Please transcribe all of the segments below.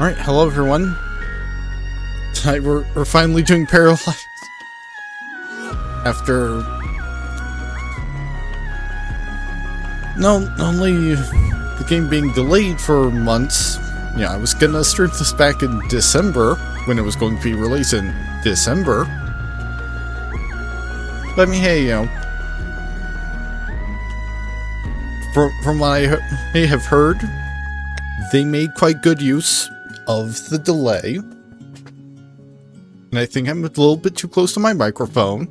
Alright, hello everyone. Tonight we're finally doing Paralives. After... not only the game being delayed for months. Yeah, I was gonna stream this back in December, when it was going to be released in December. But I mean, hey, you know... From what I have heard, they made quite good use of the delay. And I think I'm a little bit too close to my microphone.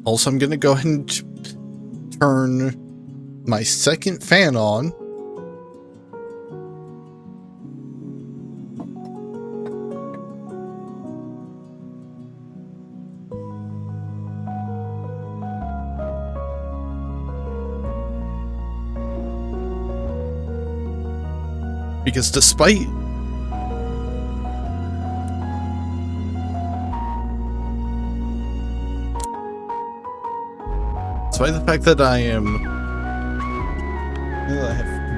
Also, I'm gonna go ahead and turn my second fan on. Because despite the fact that I have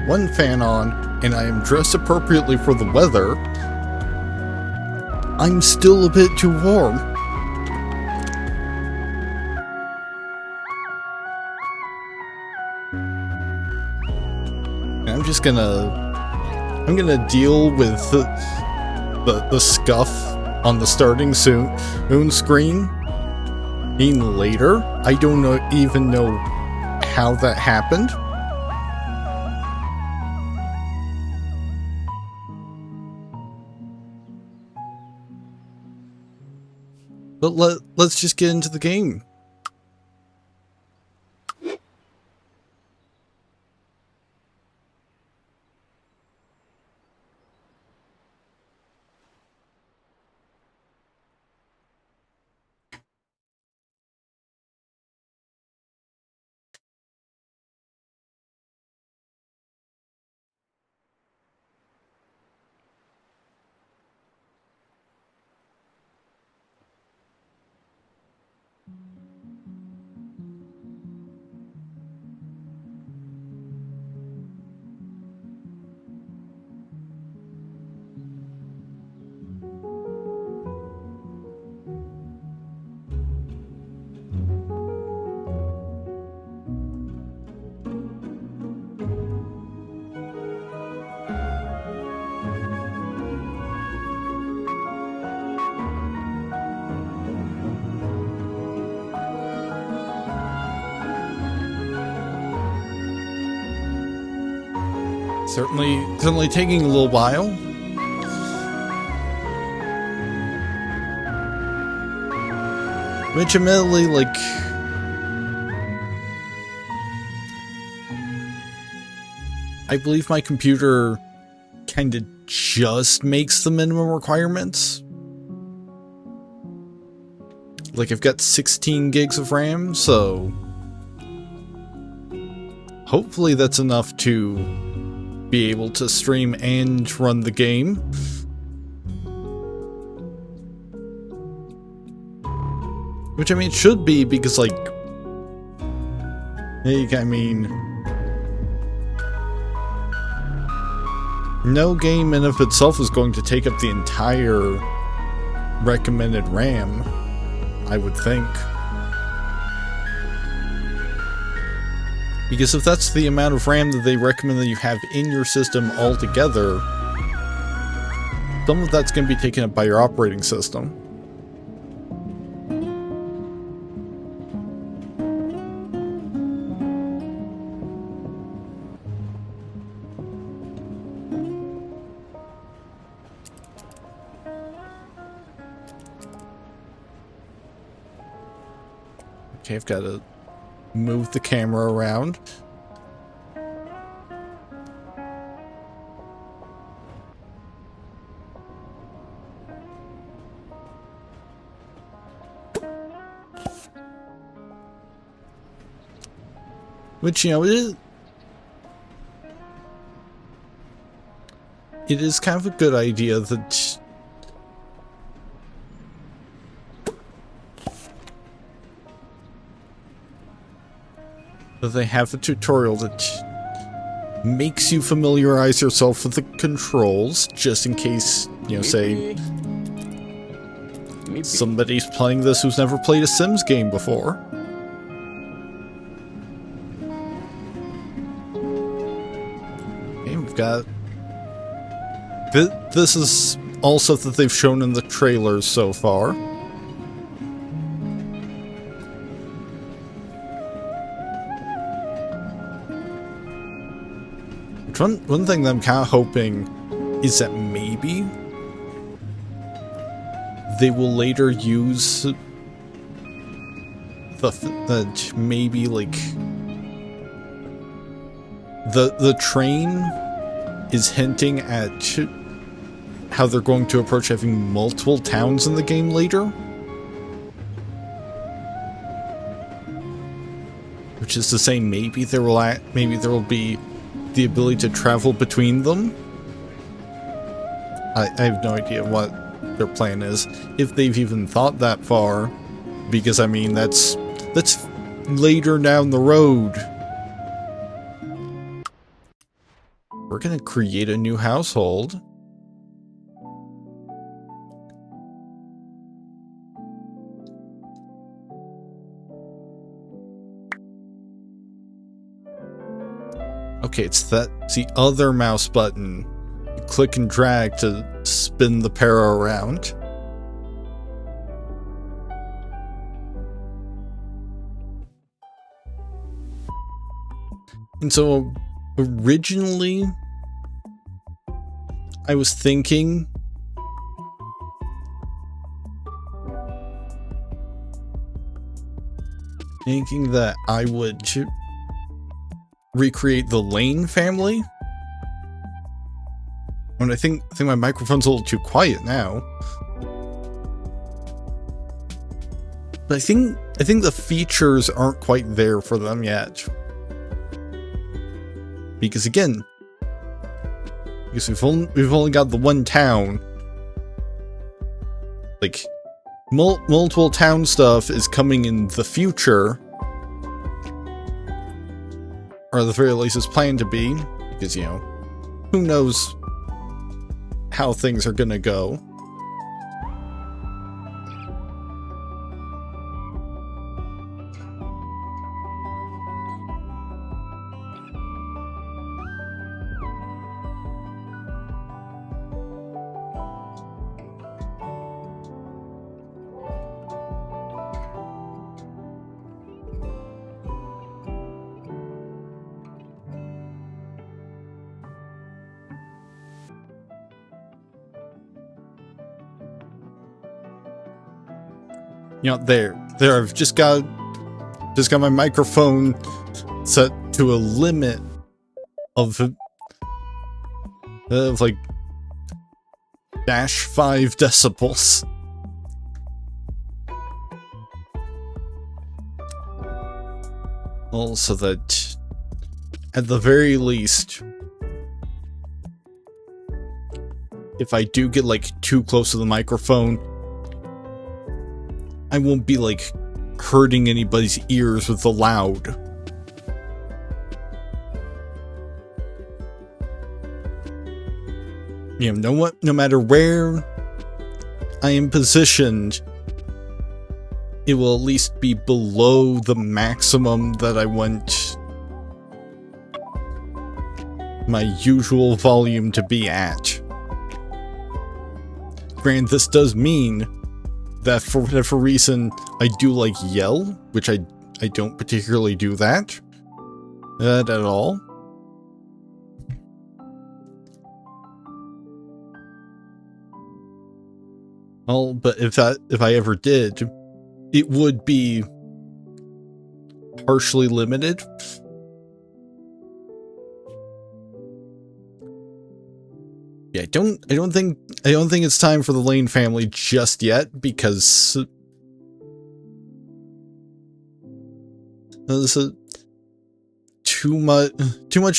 one fan on and I am dressed appropriately for the weather, I'm still a bit too warm. And I'm gonna deal with the scuff on the starting soon screen later. I don't even know how that happened. But let's just get into the game. Certainly taking a little while. Which admittedly, like... I believe my computer kinda just makes the minimum requirements. Like, I've got 16 gigs of RAM, so... hopefully that's enough to be able to stream and run the game. Which, I mean, it should be, because, like... I mean... no game in of itself is going to take up the entire recommended RAM, I would think. Because if that's the amount of RAM that they recommend that you have in your system altogether, some of that's going to be taken up by your operating system. Okay, I've got to move the camera around. Which, you know, it is kind of a good idea that they have a tutorial that makes you familiarize yourself with the controls, just in case, you know, say somebody's playing this who's never played a Sims game before. Okay, we've got... This is all stuff that they've shown in the trailers so far. One thing that I'm kind of hoping is that maybe they will later use maybe like the train is hinting at how they're going to approach having multiple towns in the game later, which is to say maybe there will be the ability to travel between them. I have no idea what their plan is, if they've even thought that far, because I mean that's later down the road. We're gonna create a new household. Okay, it's the other mouse button. You click and drag to spin the para around. And so, originally, I was thinking that I would recreate the Lane family. And I think my microphone's a little too quiet now. But I think the features aren't quite there for them yet. Because again, we've only got the one town. Like multiple town stuff is coming in the future. Or at the very least is planned to be, because, you know, who knows how things are gonna go. You know, there, I've just got my microphone set to a limit of like -5 decibels. Well, so that at the very least, if I do get like too close to the microphone, I won't be like hurting anybody's ears with the loud. You know, no matter where I am positioned, it will at least be below the maximum that I want my usual volume to be at. Granted, this does mean that for whatever reason I do like yell, which I don't particularly do that at all. Well, but if I ever did, it would be partially limited. Yeah, I don't think it's time for the Lane family just yet, because too much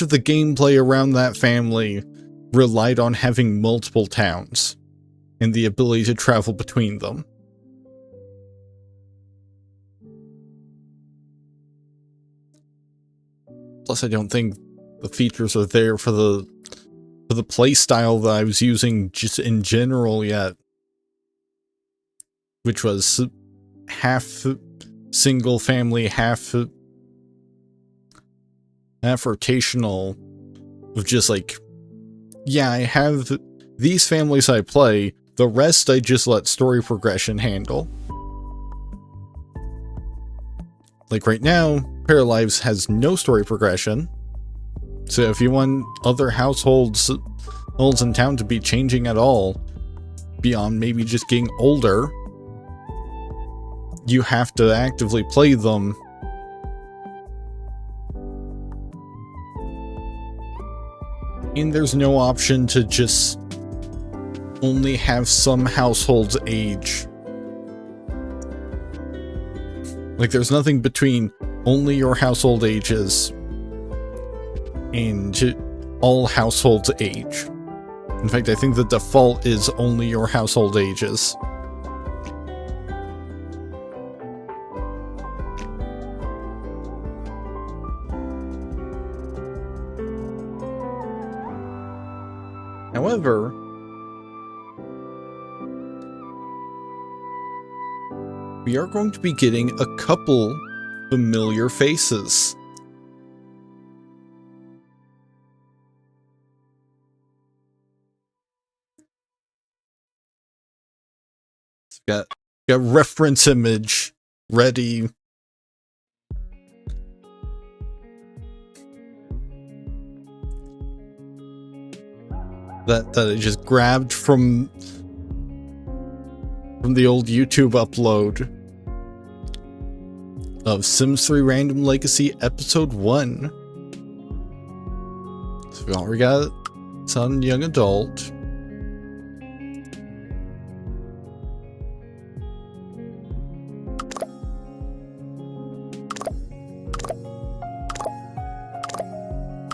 of the gameplay around that family relied on having multiple towns and the ability to travel between them. Plus, I don't think the features are there for the play style that I was using just in general yet, which was half single family, half rotational, of just like, yeah, I have these families I play, the rest I just let story progression handle. Like right now, Paralives has no story progression, so if you want other households in town to be changing at all, beyond maybe just getting older, you have to actively play them. And there's no option to just only have some households age. Like, there's nothing between only your household ages and all households age. In fact, I think the default is only your household ages. However, we are going to be getting a couple familiar faces. Got reference image ready. That I just grabbed from the old YouTube upload of Sims 3 Random Legacy Episode 1. So we already got Son, Young Adult.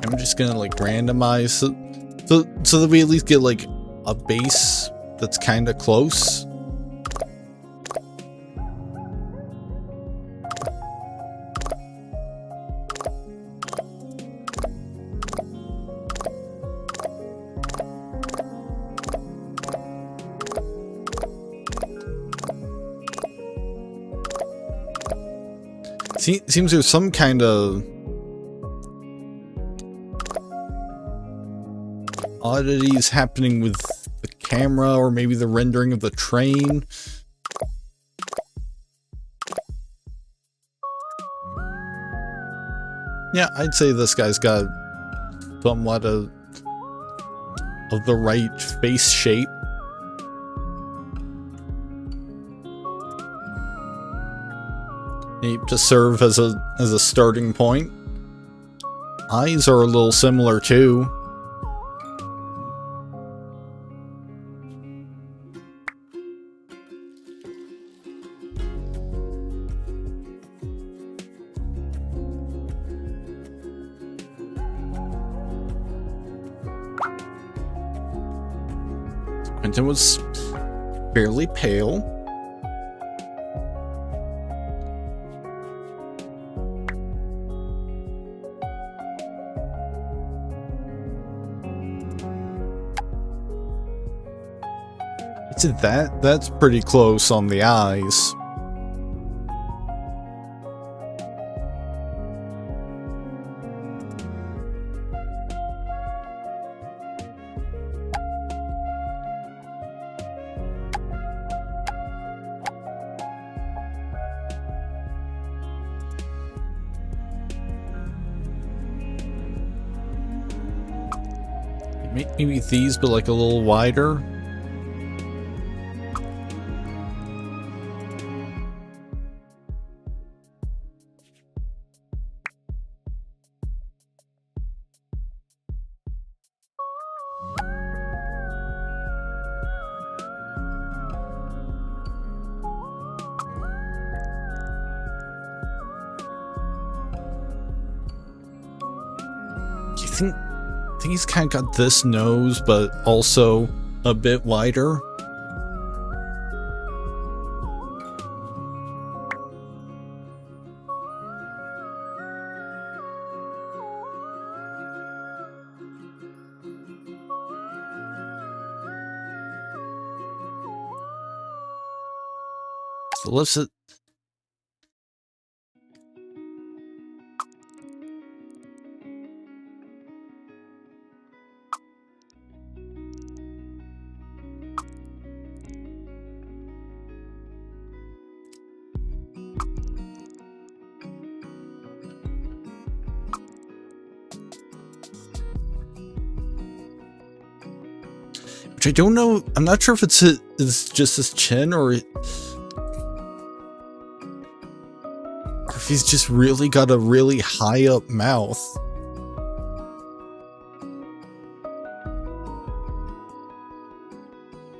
I'm just gonna like randomize so that we at least get like a base that's kind of close. Seems there's some kind of oddities happening with the camera, or maybe the rendering of the train. Yeah, I'd say this guy's got somewhat of the right face shape. To serve as a starting point. Eyes are a little similar too. Quintin was fairly pale. That's pretty close on the eyes. Maybe these, but like a little wider. I think he's kind of got this nose, but also a bit wider. So let's... Which I don't know, I'm not sure if it's just his chin or if he's just really got a really high up mouth.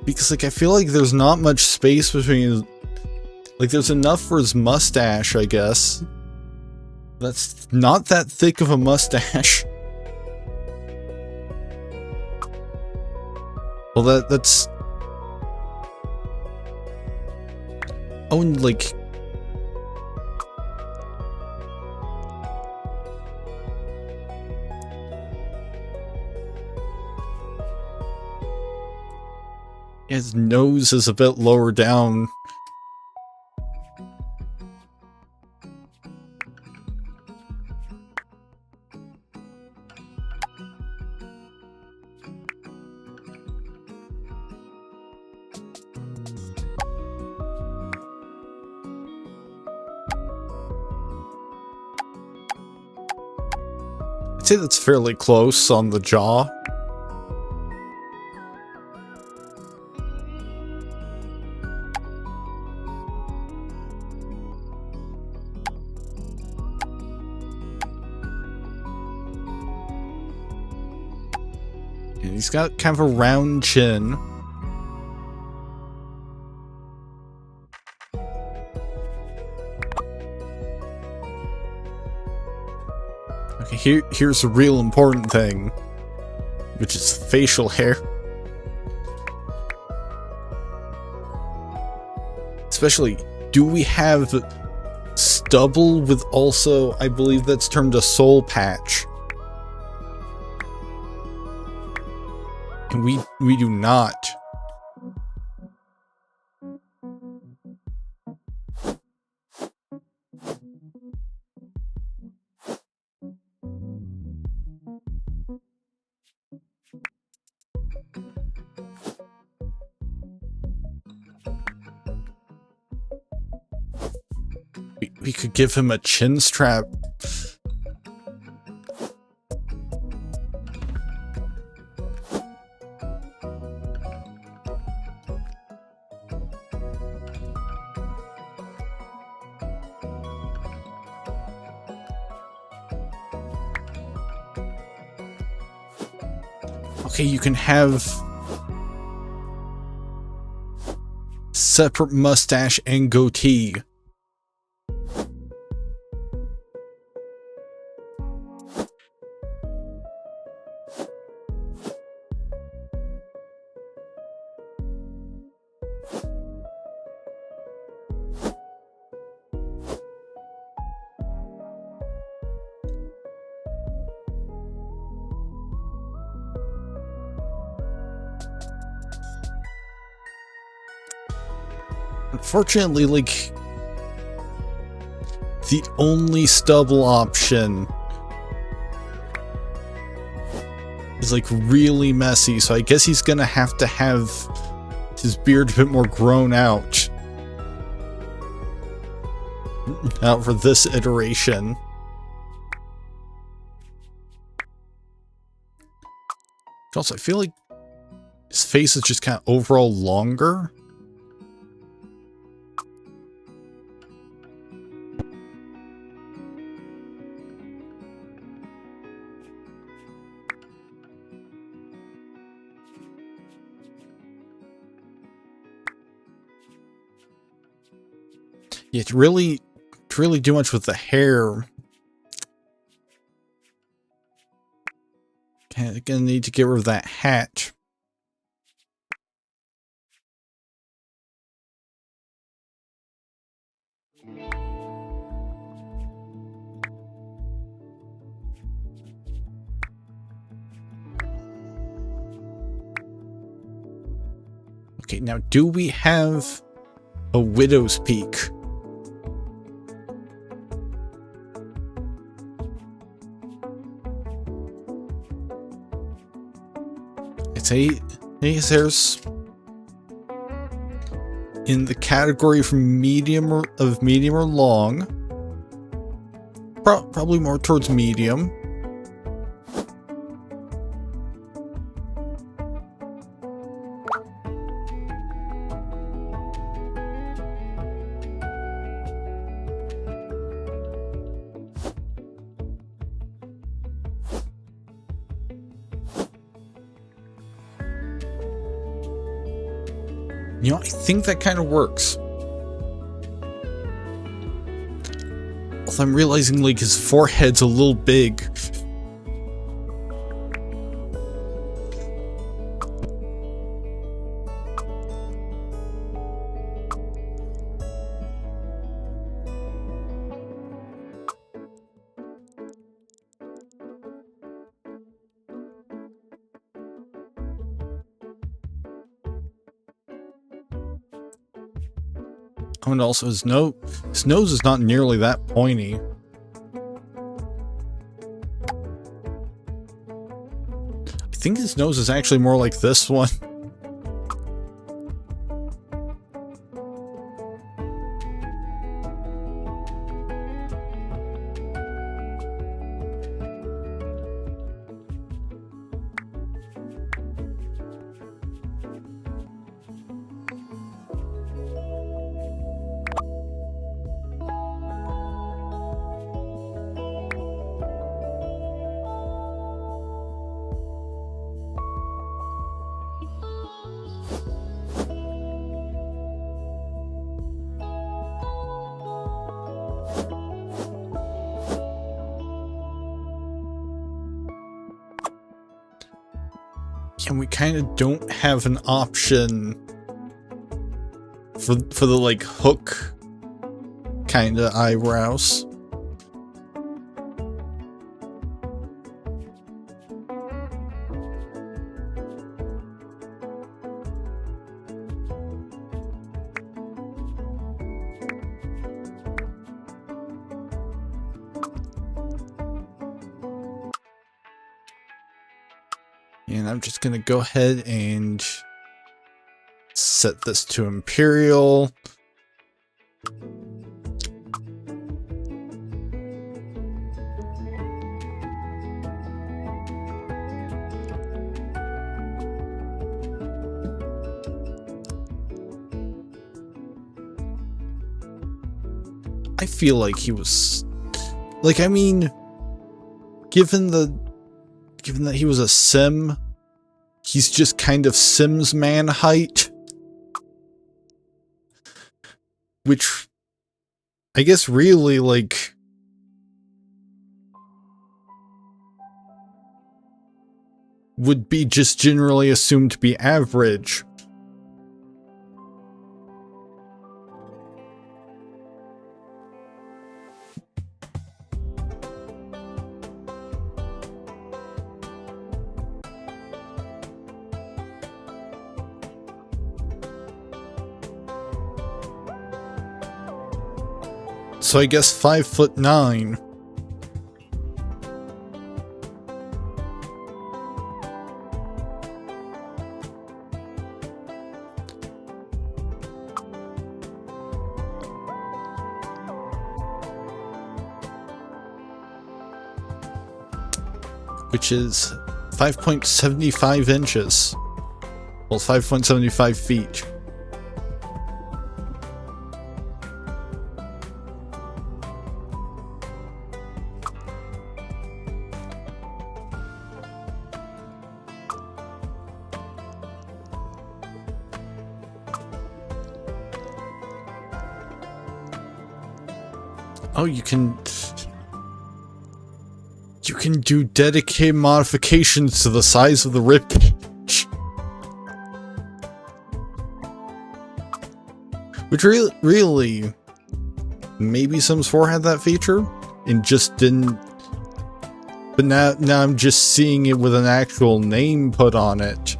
Because like I feel like there's not much space between, like there's enough for his mustache, I guess. That's not that thick of a mustache. Well, that's... Oh, and like... His nose is a bit lower down. I'd say that's fairly close on the jaw. And he's got kind of a round chin. Okay, here's a real important thing, which is facial hair. Especially, do we have stubble with also, I believe that's termed a soul patch? And we do not. We could give him a chin strap. Okay, you can have separate mustache and goatee. Unfortunately, like, the only stubble option is like really messy, so I guess he's gonna have to have his beard a bit more grown out. Out for this iteration. Also, I feel like his face is just kind of overall longer. Yeah, to really do much with the hair. Okay, gonna need to get rid of that hat. Okay, now do we have A widow's peak. It's eight hairs in the category from medium or long. Probably more towards medium. You know, I think that kind of works. Although I'm realizing, like, his forehead's a little big. Oh, and also his nose is not nearly that pointy. I think his nose is actually more like this one. And we kind of don't have an option for the, like, hook kind of eyebrows. And I'm just going to go ahead and set this to Imperial. I feel like he was, like, I mean, given that he was a sim, he's just kind of Sims man height. Which, I guess really, like, would be just generally assumed to be average. So I guess 5'9". Which is 5.75 inches. Well, 5.75 feet. Oh, you can do dedicated modifications to the size of the ribcage. Which really, maybe Sims 4 had that feature and just didn't. But now I'm just seeing it with an actual name put on it.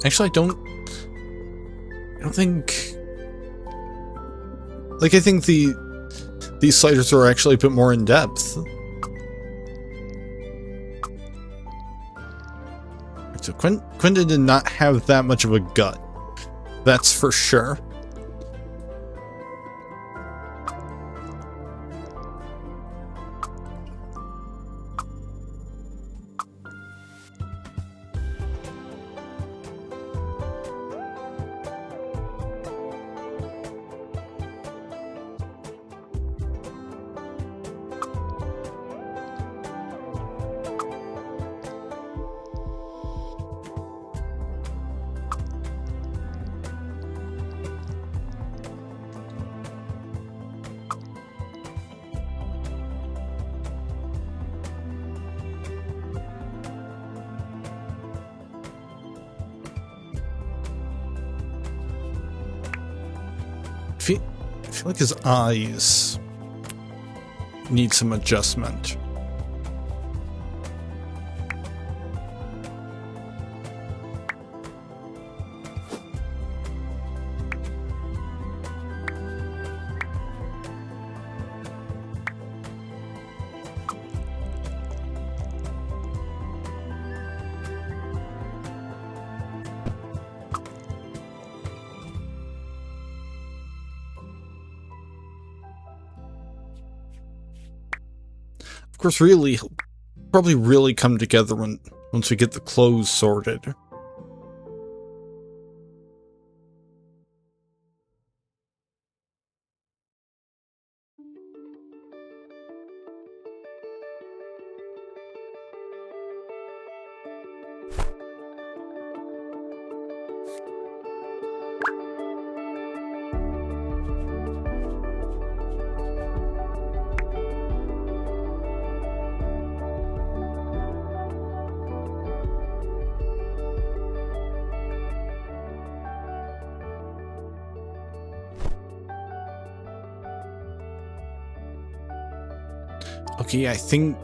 Actually, I don't think... Like, I think these sliders are actually a bit more in depth. So Quintin did not have that much of a gut. That's for sure. I feel like his eyes need some adjustment. Of course, really, probably really come together once we get the clothes sorted. Okay, I think...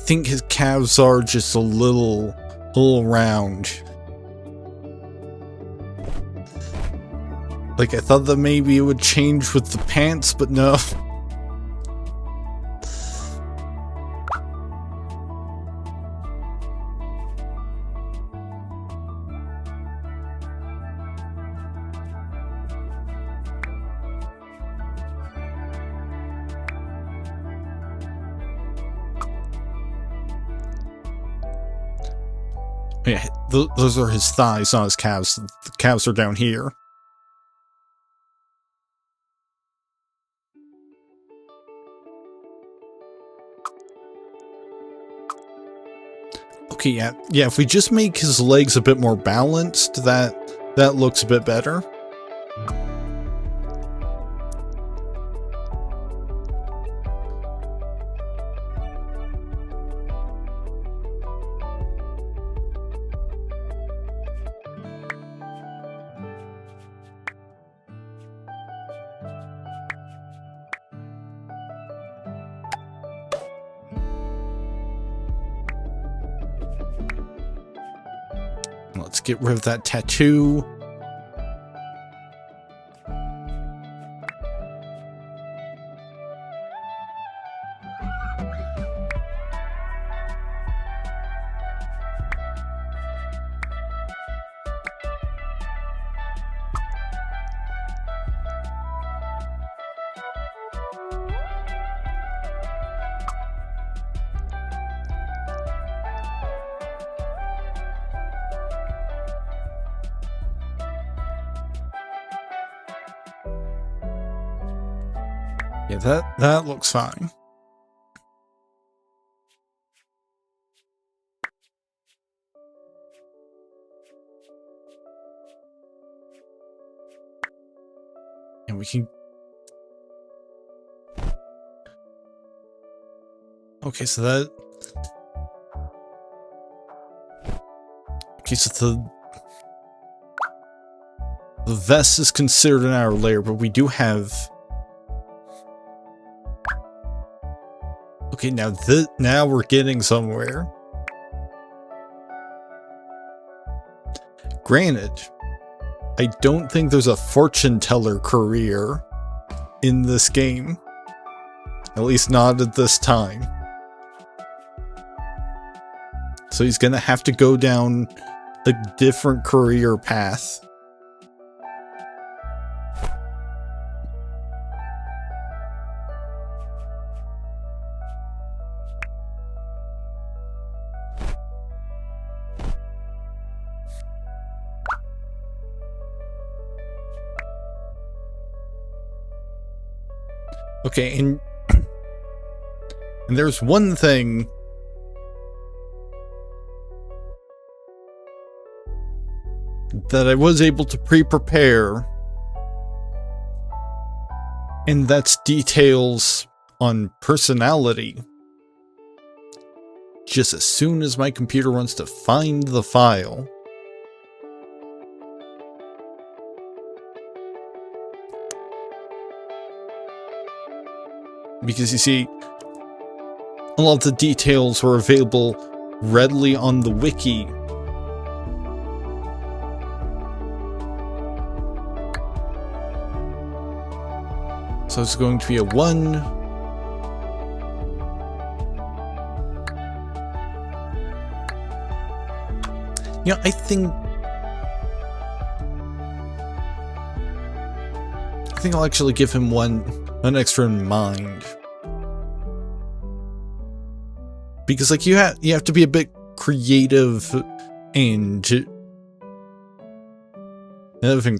his calves are just a little round. Like, I thought that maybe it would change with the pants, but no. Yeah, those are his thighs, not his calves. The calves are down here. Okay, yeah, if we just make his legs a bit more balanced, that looks a bit better. Let's get rid of that tattoo. Yeah, that looks fine. And we can... Okay, so that... Okay, so the vest is considered an outer layer, but we do have... Okay, now we're getting somewhere. Granted, I don't think there's a fortune teller career in this game. At least not at this time. So he's gonna have to go down a different career path. Okay, and there's one thing that I was able to pre-prepare, and that's details on personality. Just as soon as my computer wants to find the file. Because you see, a lot of the details were available readily on the wiki. So it's going to be a 1. You know, I think I'll actually give him one extra in mind. Because like you have to be a bit creative and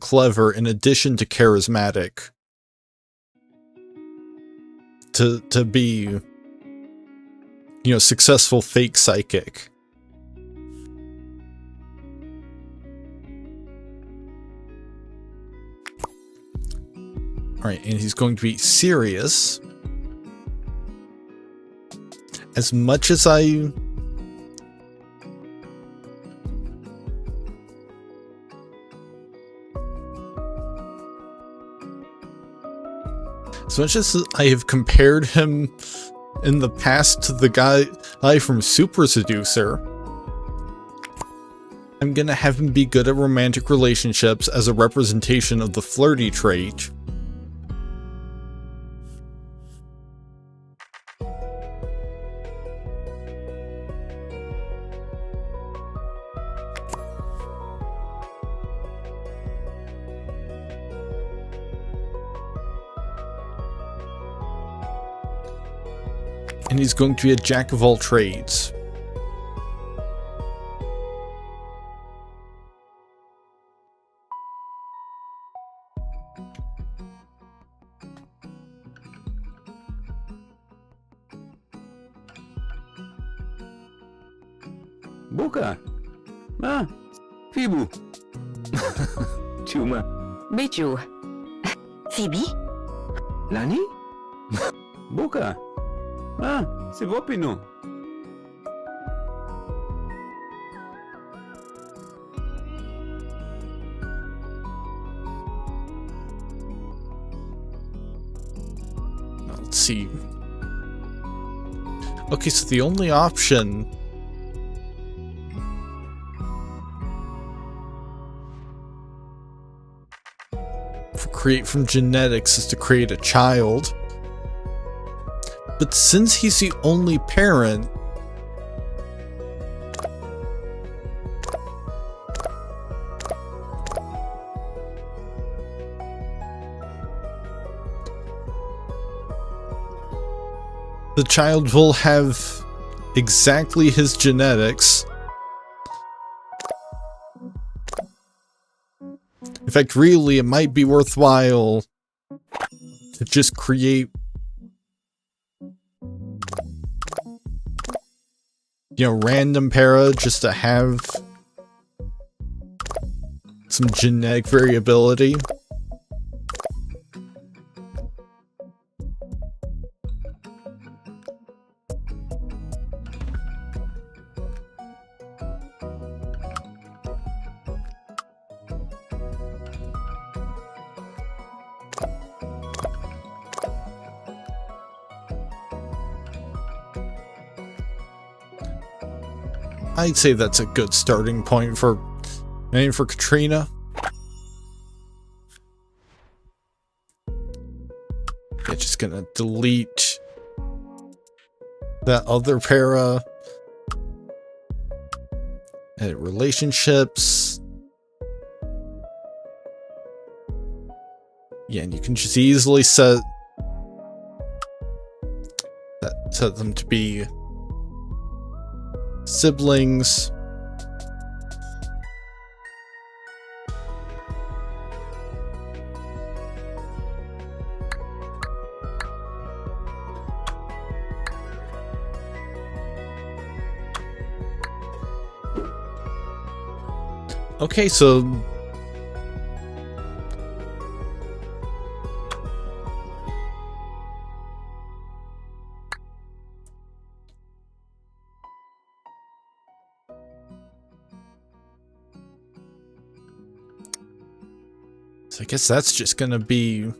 clever in addition to charismatic to be, you know, successful fake psychic. Alright, and he's going to be serious. As much as I... As much as I have compared him in the past to the guy from Super Seducer, I'm gonna have him be good at romantic relationships as a representation of the flirty trait. And he's going to be a jack of all trades. Buka. Ah, Fibu. Cuma. Biju. Phoebe? Lani? Buka. Ah, c'est Vopino. Let's see. Okay, so the only option for create from genetics is to create a child. But since he's the only parent, the child will have exactly his genetics. In fact, really, it might be worthwhile to just create, you know, random para just to have some genetic variability. I'd say that's a good starting point for Katrina. Yeah, just gonna delete that other para. Edit relationships. Yeah, and you can just easily set them to be siblings. Okay, so I guess that's just gonna be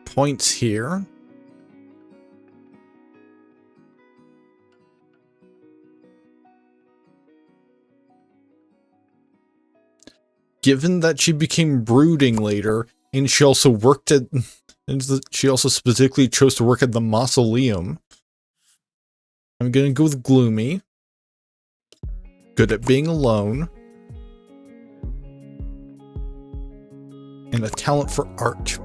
points here. Given that she became brooding later, and she also worked at, and she also specifically chose to work at the mausoleum, I'm gonna go with gloomy. Good at being alone. And a talent for art.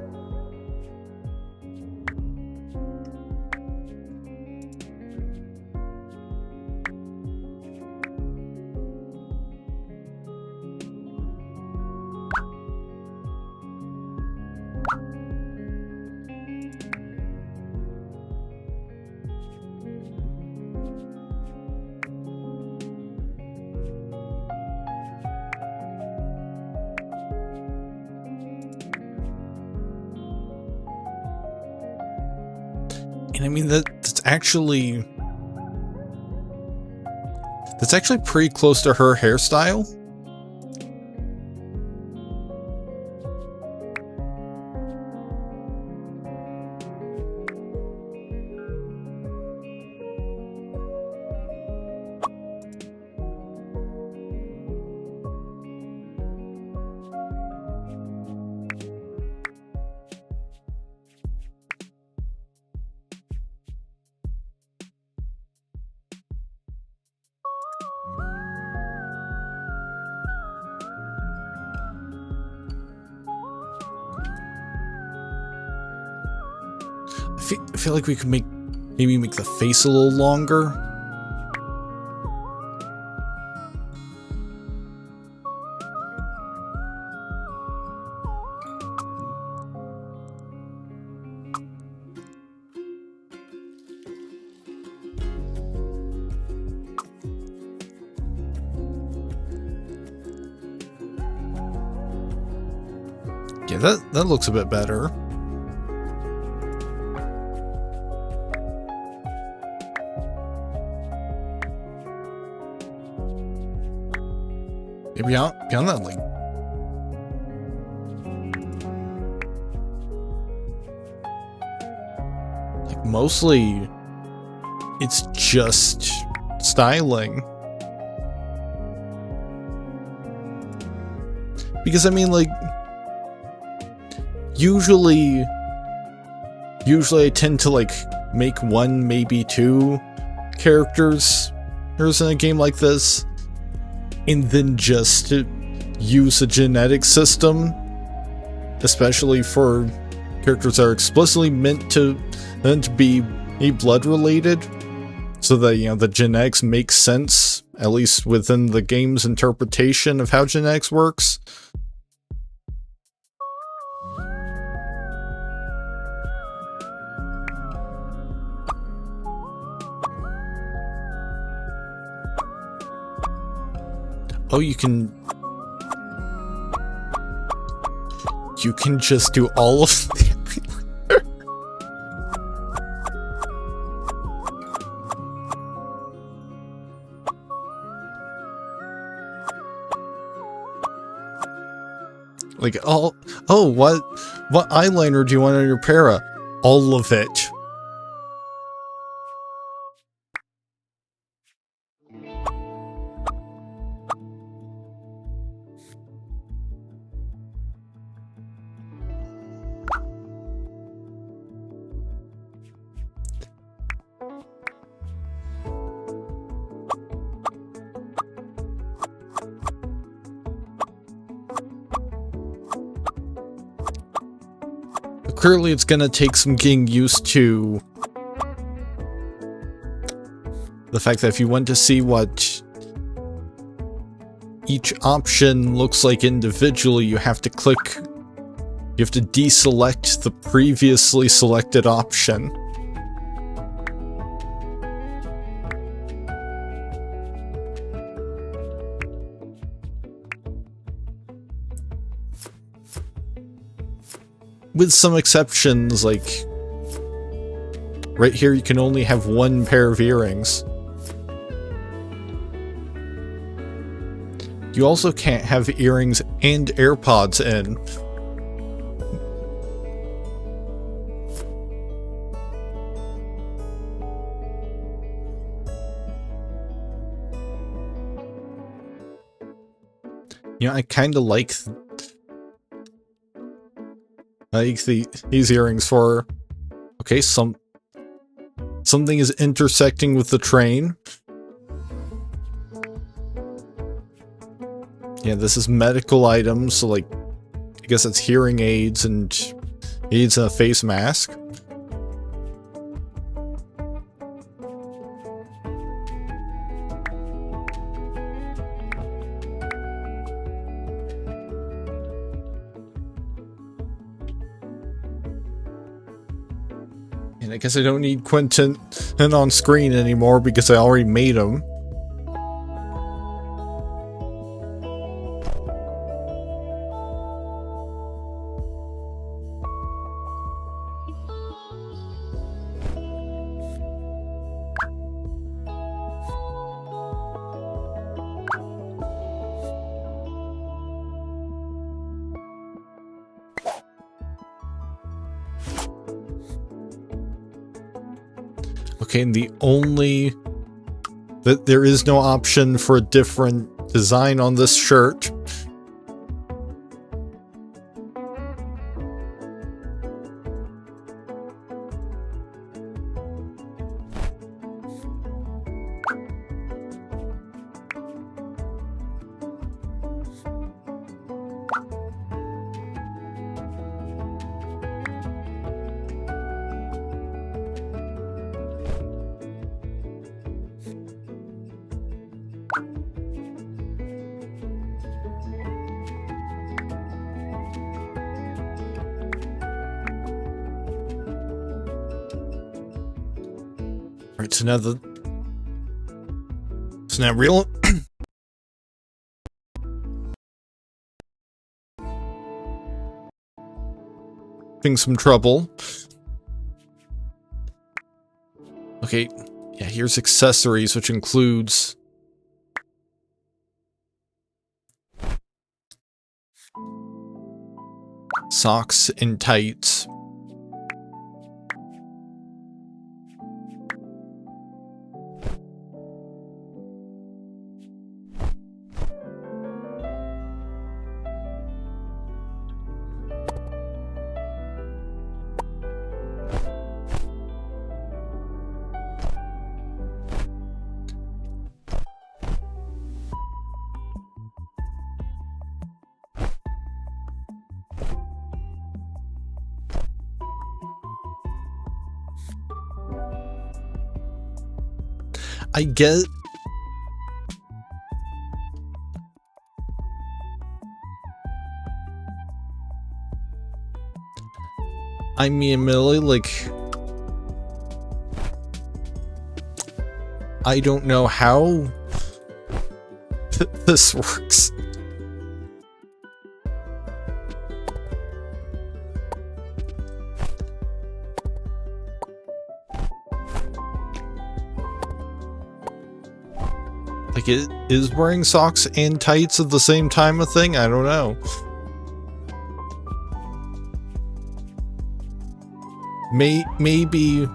And I mean, that's actually pretty close to her hairstyle. I feel like we could maybe make the face a little longer. Yeah, that looks a bit better. Beyond that, like mostly it's just styling. Because I mean, like, usually I tend to like make one, maybe two characters in a game like this, and then just use a genetic system, especially for characters that are explicitly meant to be blood related, so that, you know, the genetics make sense, at least within the game's interpretation of how genetics works. Oh, you can just do all of the Like, oh, what eyeliner do you want on your para? All of it. Clearly, it's gonna take some getting used to the fact that if you want to see what each option looks like individually, you have to deselect the previously selected option. With some exceptions, like right here you can only have one pair of earrings. You also can't have earrings and AirPods in. You know, I kind of like these earrings for, okay, something is intersecting with the train. Yeah, this is medical items, so like, I guess it's hearing aids and aids and a face mask. And I guess I don't need Quintin on screen anymore because I already made him. Okay, and there is no option for a different design on this shirt. Alright, so now real having some trouble. Okay, yeah, here's accessories, which includes socks and tights. I get I mean, Millie, like, I don't know how this works. Like, is wearing socks and tights at the same time a thing? I don't know. maybe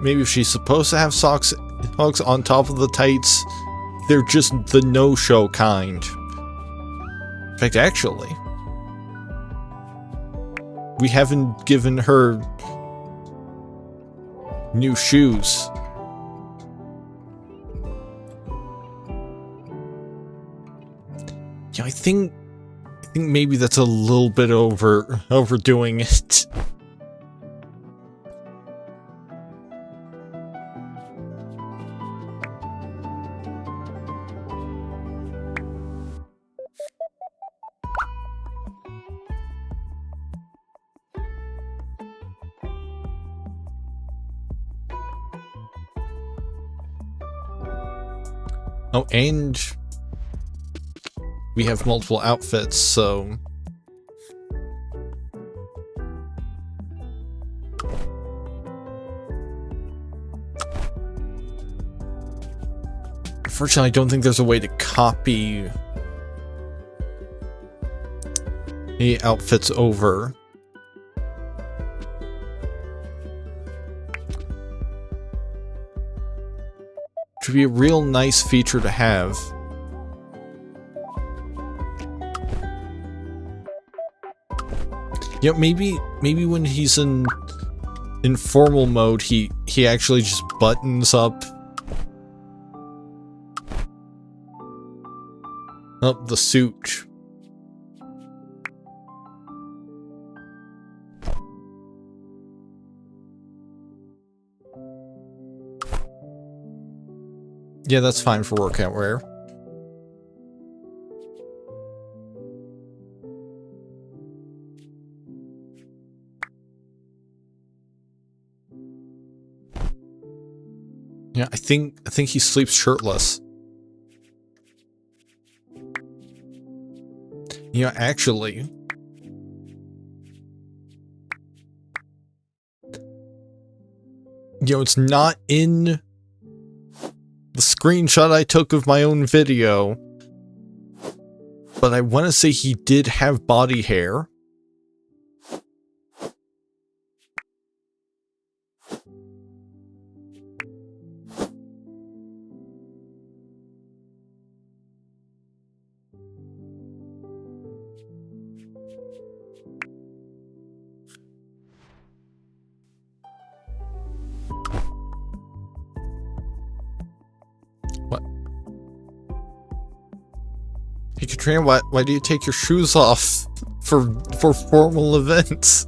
if she's supposed to have socks hooks on top of the tights, they're just the no-show kind. In fact, actually, we haven't given her new shoes. Yeah, I think maybe that's a little bit overdoing it. Oh, and we have multiple outfits, so... Unfortunately, I don't think there's a way to copy the outfits over. Which would be a real nice feature to have. You know, maybe when he's in formal mode, he actually just buttons up the suit. Yeah, that's fine for workout wear. Yeah, I think he sleeps shirtless. You know, actually, you know, it's not in the screenshot I took of my own video, but I want to say he did have body hair. Hey Katrina, why do you take your shoes off for formal events?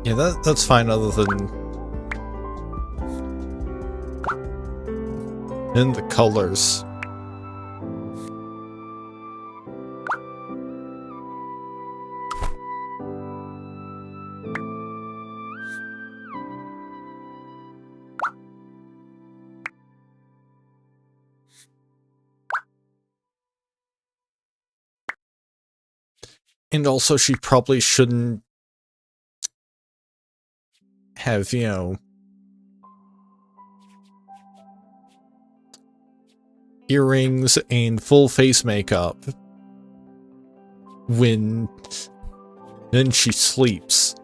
Yeah, that's fine other than in the colors. And also she probably shouldn't have, you know, earrings and full face makeup when then she sleeps.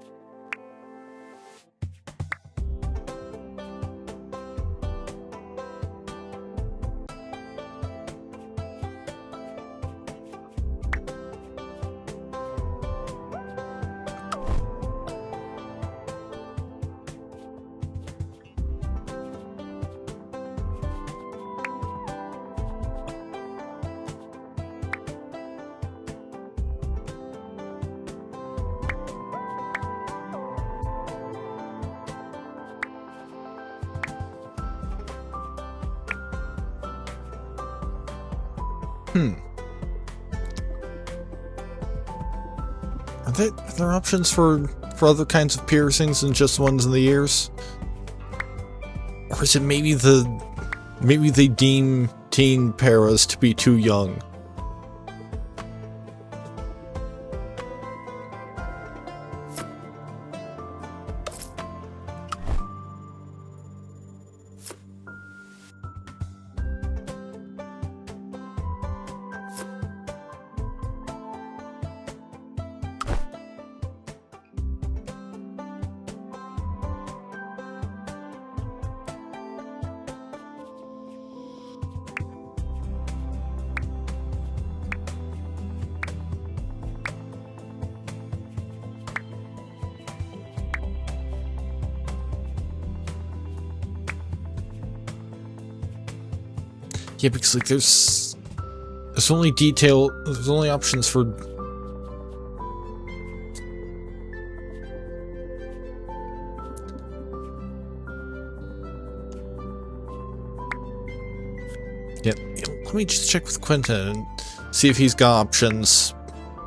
Are there options for other kinds of piercings than just ones in the ears? Or is it maybe they deem teen paras to be too young? Yeah, because like there's only there's only options for yeah, let me just check with Quintin and see if he's got options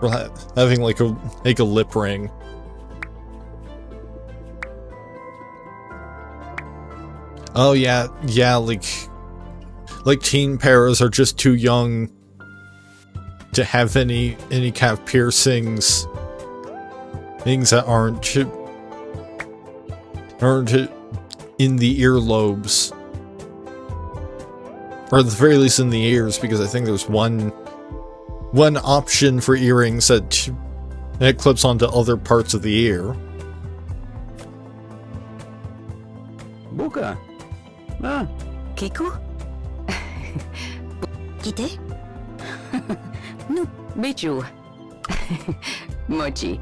for having like a lip ring. Oh yeah, like teen paras are just too young to have any kind of piercings, things that aren't in the earlobes, or at the very least in the ears, because I think there's one option for earrings that clips onto other parts of the ear. Buka. Ah, Keiko? Kite? No, Beju. Mochi.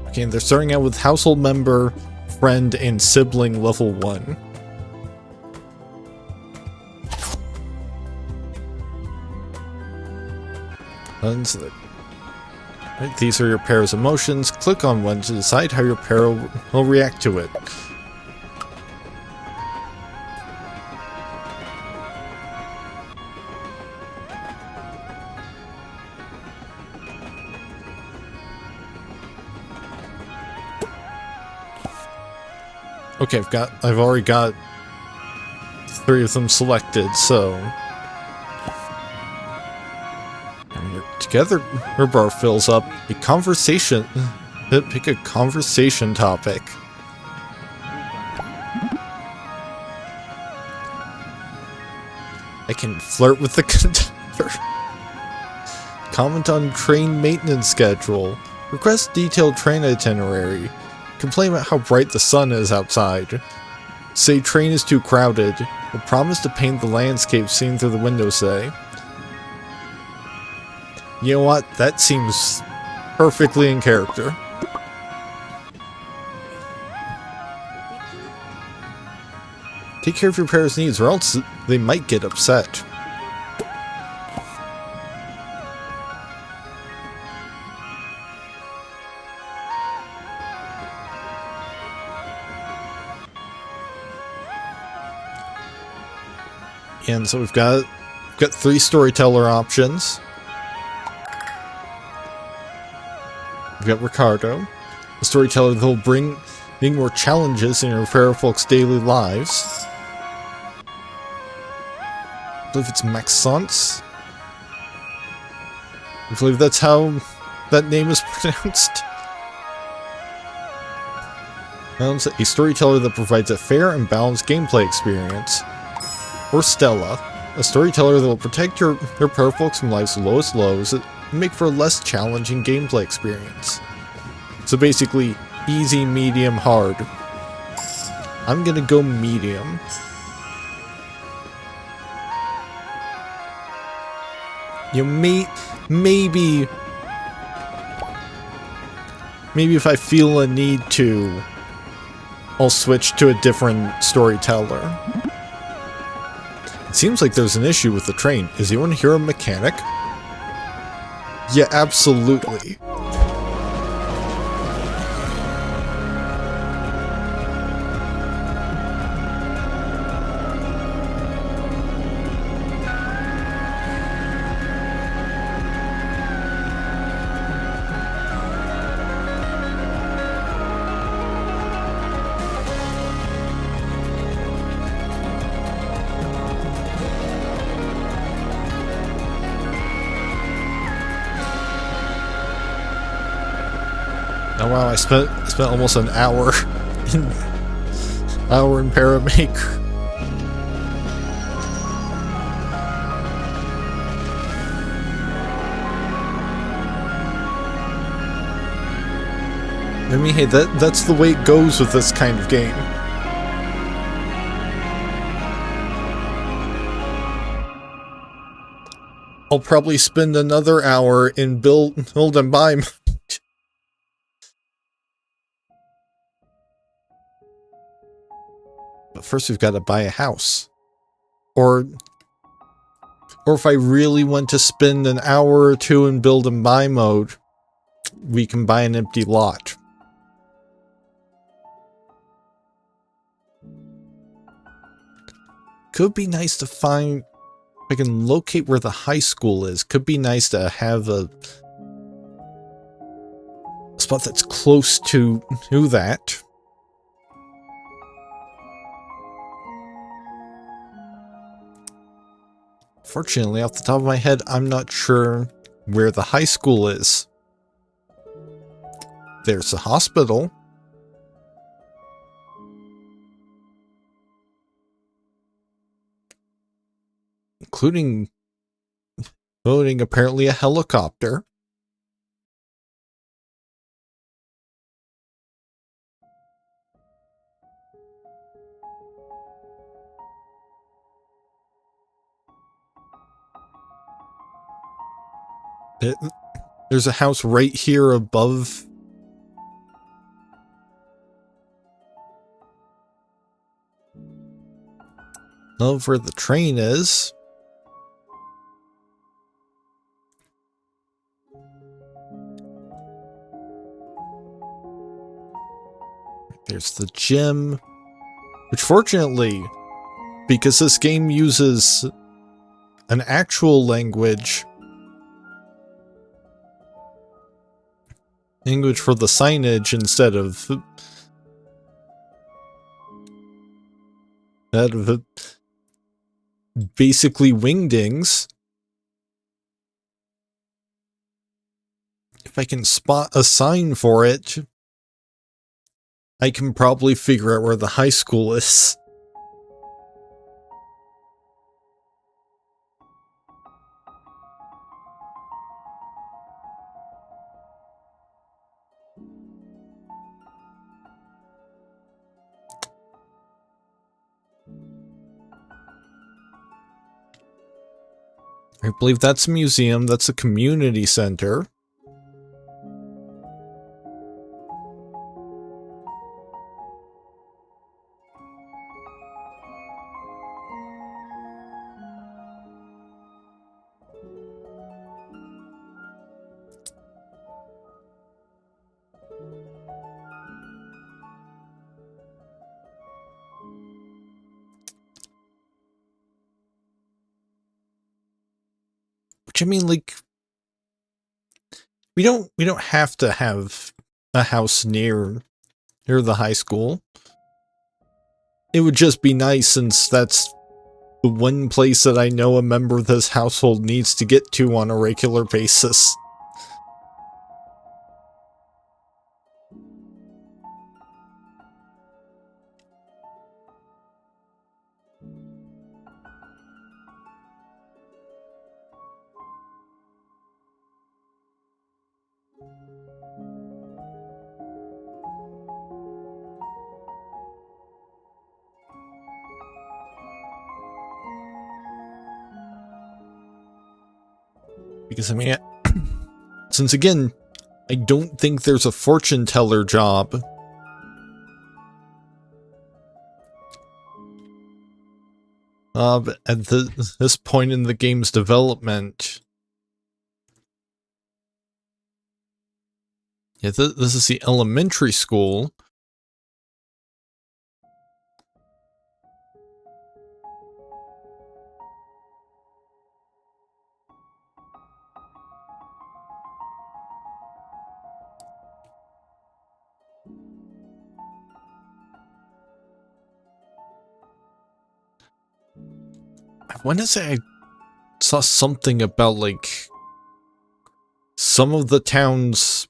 Okay, and they're starting out with household member, friend, and sibling level 1. Right, these are your para's emotions. Click on one to decide how your para will react to it. Okay, I've already got 3 of them selected, so together, her bar fills up. Pick a conversation topic. I can flirt with the conductor. Comment on train maintenance schedule. Request detailed train itinerary. Complain about how bright the sun is outside. Say train is too crowded. Or promise to paint the landscape seen through the window, say. You know what? That seems perfectly in character. Take care of your para's needs, or else they might get upset. And so we've got 3 storyteller options. We've got Ricardo, a storyteller that will bring more challenges in your fair folks' daily lives. I believe it's Maxence. I believe that's how that name is pronounced. A storyteller that provides a fair and balanced gameplay experience. Or Stella, a storyteller that will protect your parafolks from life's lowest lows and make for a less challenging gameplay experience. So basically, easy, medium, hard. I'm gonna go medium. You know, maybe if I feel a need to, I'll switch to a different storyteller. It seems like there's an issue with the train. Is anyone here a mechanic? Yeah, absolutely. wow, I spent almost an hour in Paramaker. I mean, hey, that's the way it goes with this kind of game. I'll probably spend another hour in build and buy mode. But first we've got to buy a house. Or if I really want to spend an hour or two in build and buy mode, we can buy an empty lot. Could be nice to find, if I can locate where the high school is, could be nice to have a spot that's close to that. Fortunately, off the top of my head, I'm not sure where the high school is. There's a hospital. Including owning apparently a helicopter. There's a house right here above. Of where the train is. There's the gym. Which fortunately, because this game uses an actual language for the signage instead of basically wingdings. If I can spot a sign for it, I can probably figure out where the high school is. I believe that's a museum, that's a community center. Which, I mean, like, we don't have to have a house near the high school. It would just be nice, since that's the one place that I know a member of this household needs to get to on a regular basis. Because, I mean, since again, I don't think there's a fortune teller job. But at this point in the game's development, yeah, this is the elementary school. I want to say I saw something about, like, some of the town's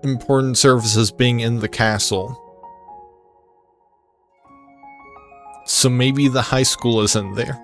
important services being in the castle. So maybe the high school is in there.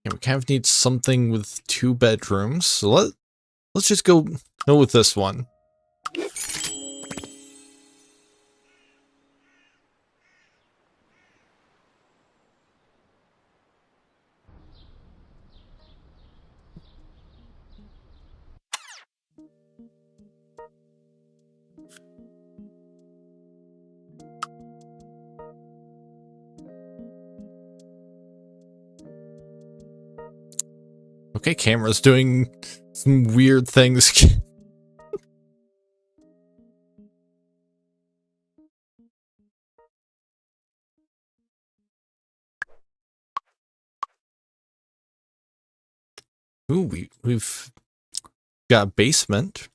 Yeah, we kind of need something with 2 bedrooms. So let's just go with this one. Okay, camera's doing some weird things. Ooh, we've got a basement.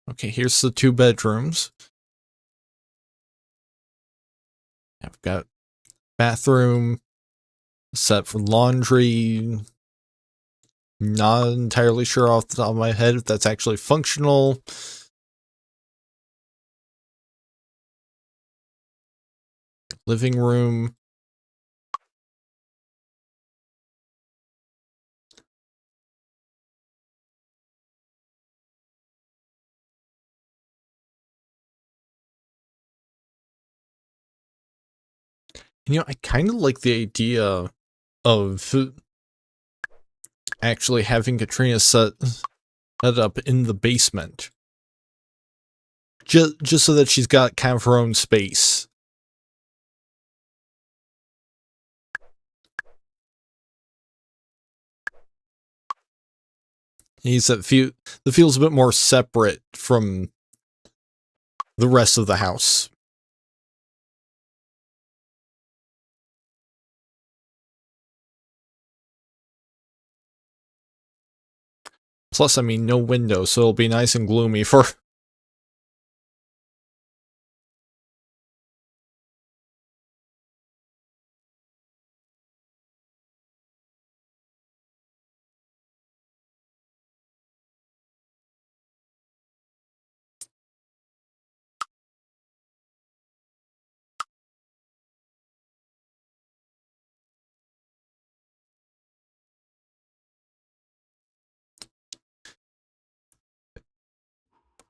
Okay, here's the 2 bedrooms. I've got bathroom set for laundry. Not entirely sure off the top of my head if that's actually functional. Living room. You know, I kind of like the idea of actually having Katrina set up in the basement. Just so that she's got kind of her own space. That feels a bit more separate from the rest of the house. Plus, I mean, no windows, so it'll be nice and gloomy for...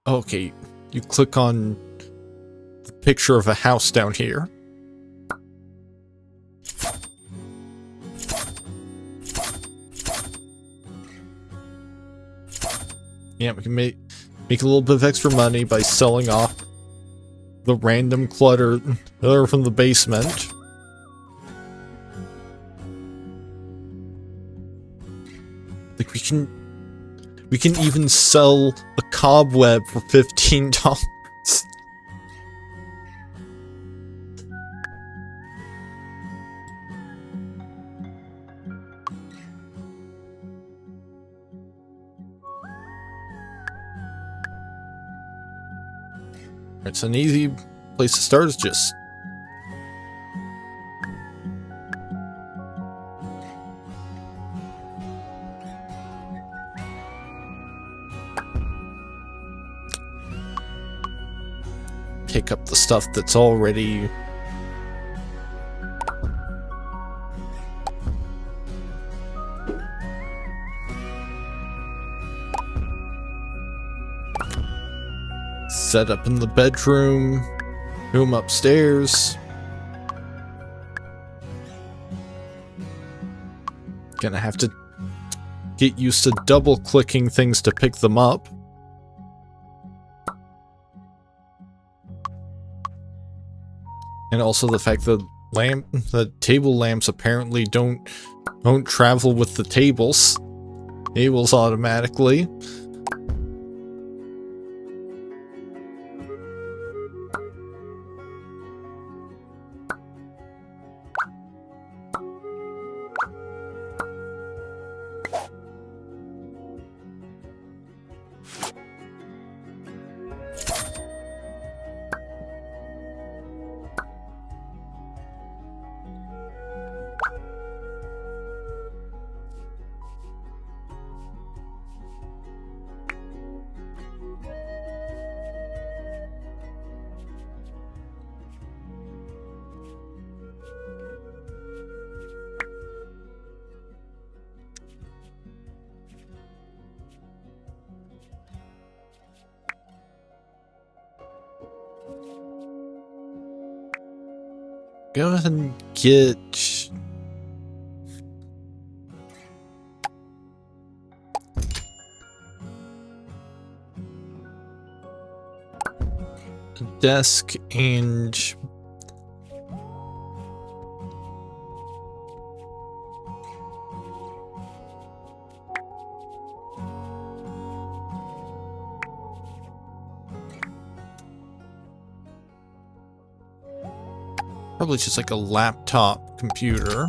Okay, you click on the picture of a house down here. Yeah, we can make a little bit of extra money by selling off the random clutter from the basement. Like we can even sell a cobweb for $15. It's an easy place to start, is just pick up the stuff that's already set up in the bedroom, room upstairs. Gonna have to get used to double clicking things to pick them up. And also the fact that the table lamps apparently don't travel with the tables automatically. Go ahead and get a desk and probably just like a laptop computer.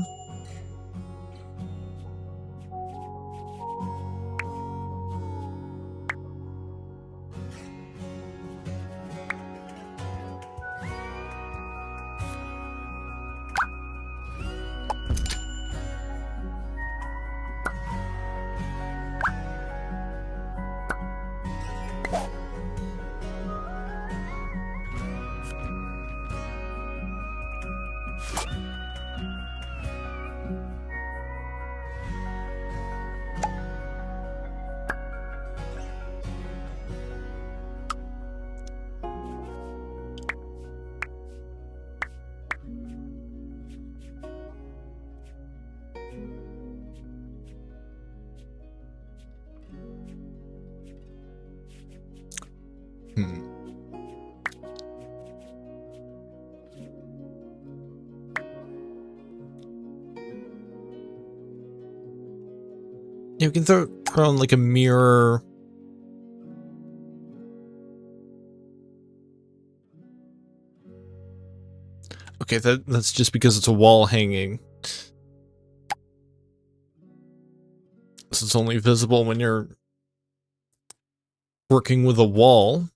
Yeah, we can throw on like a mirror. Okay, that's just because it's a wall hanging. This is only visible when you're working with a wall.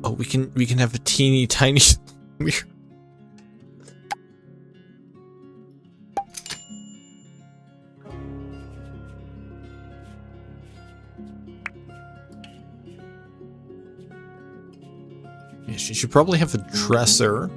Oh, we can have a teeny tiny mirror. Yeah, she should probably have a dresser.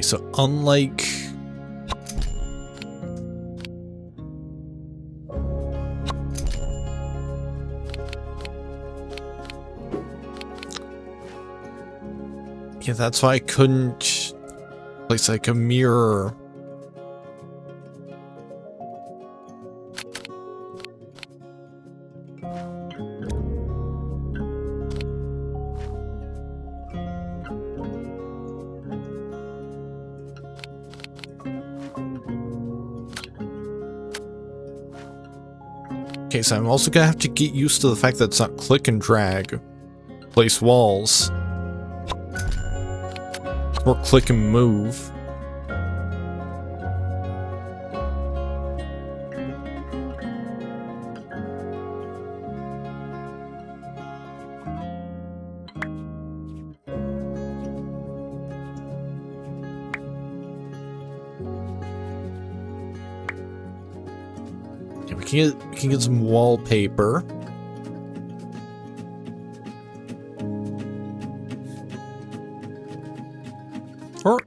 So unlike yeah, that's why I couldn't place like a mirror. Okay, so I'm also gonna have to get used to the fact that it's not click and drag. Place walls. Or click and move. We can get some wallpaper.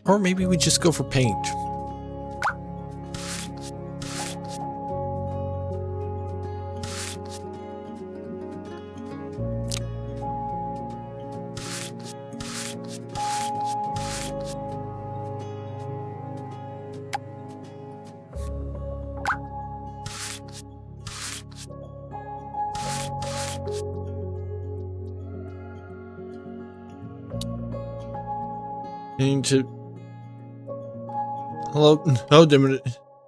Or maybe we just go for paint. To hello,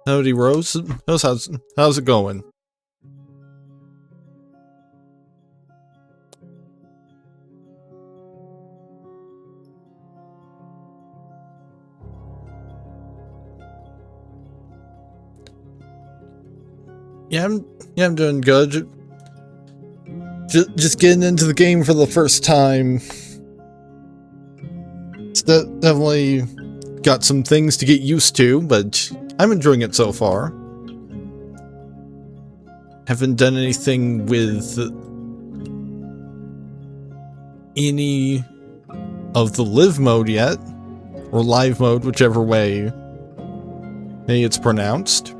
howdy, Rose. How's it going? Yeah, I'm doing good. Just getting into the game for the first time. It's definitely got some things to get used to, but I'm enjoying it so far. Haven't done anything with any of the live mode yet, or live mode, whichever way it's pronounced.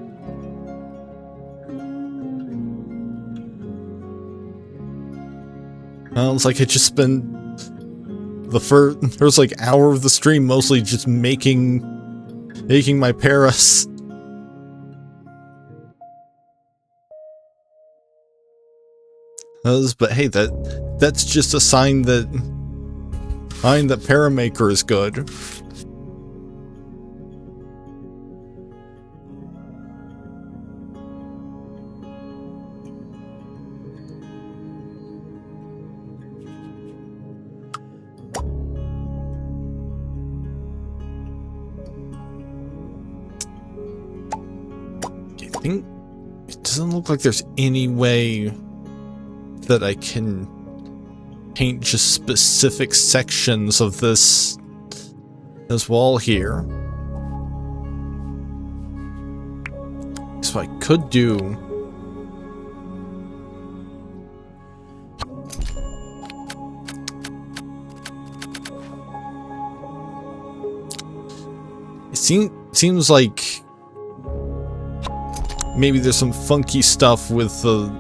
It's like I just spent the first like hour of the stream mostly just making my Paras. But hey, that's just a sign that Paramaker is good. It doesn't look like there's any way that I can paint just specific sections of this wall here. So I could do it seems like maybe there's some funky stuff with the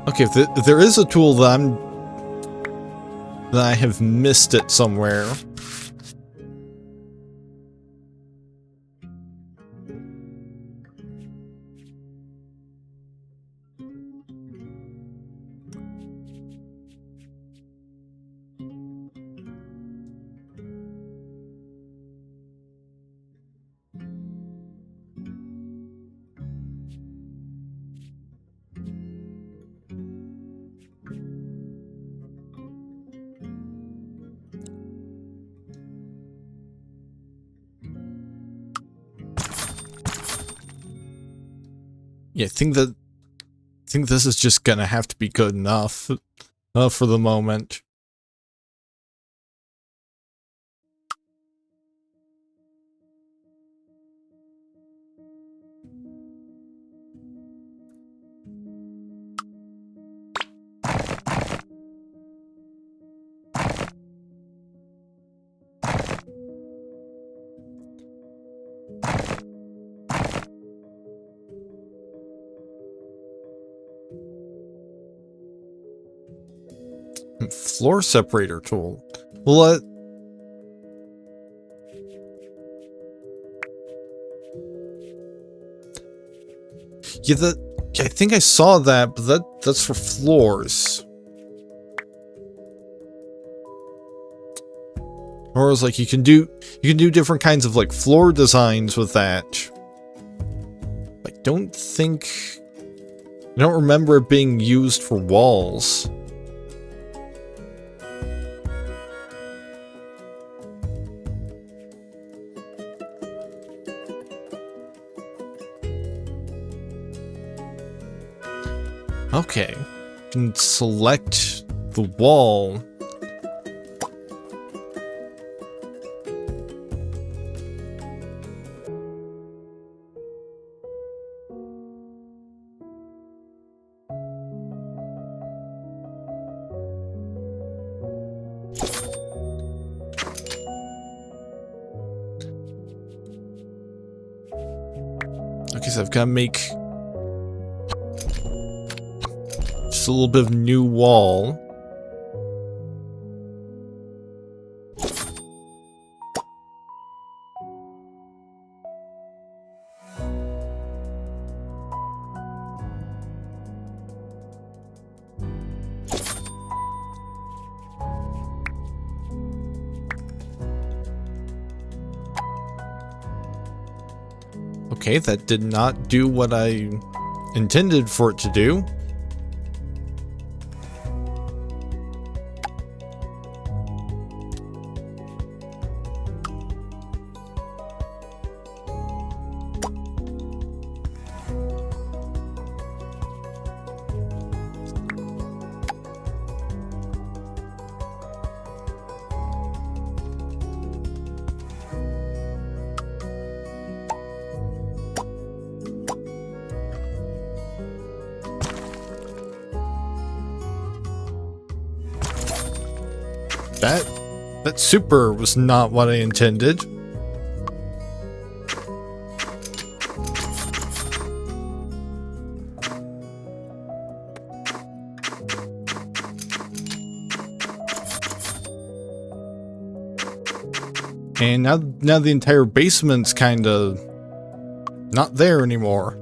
okay, if there is a tool that I have missed it somewhere. Yeah, I think this is just gonna have to be good enough for the moment. Floor separator tool. Well, yeah, I think I saw that, but that's for floors. Or it's like you can do different kinds of like floor designs with that. I don't remember it being used for walls. Okay, you can select the wall. Okay, so I've got to make just a little bit of new wall. Okay, that did not do what I intended for it to do. That super was not what I intended. And now the entire basement's kind of not there anymore.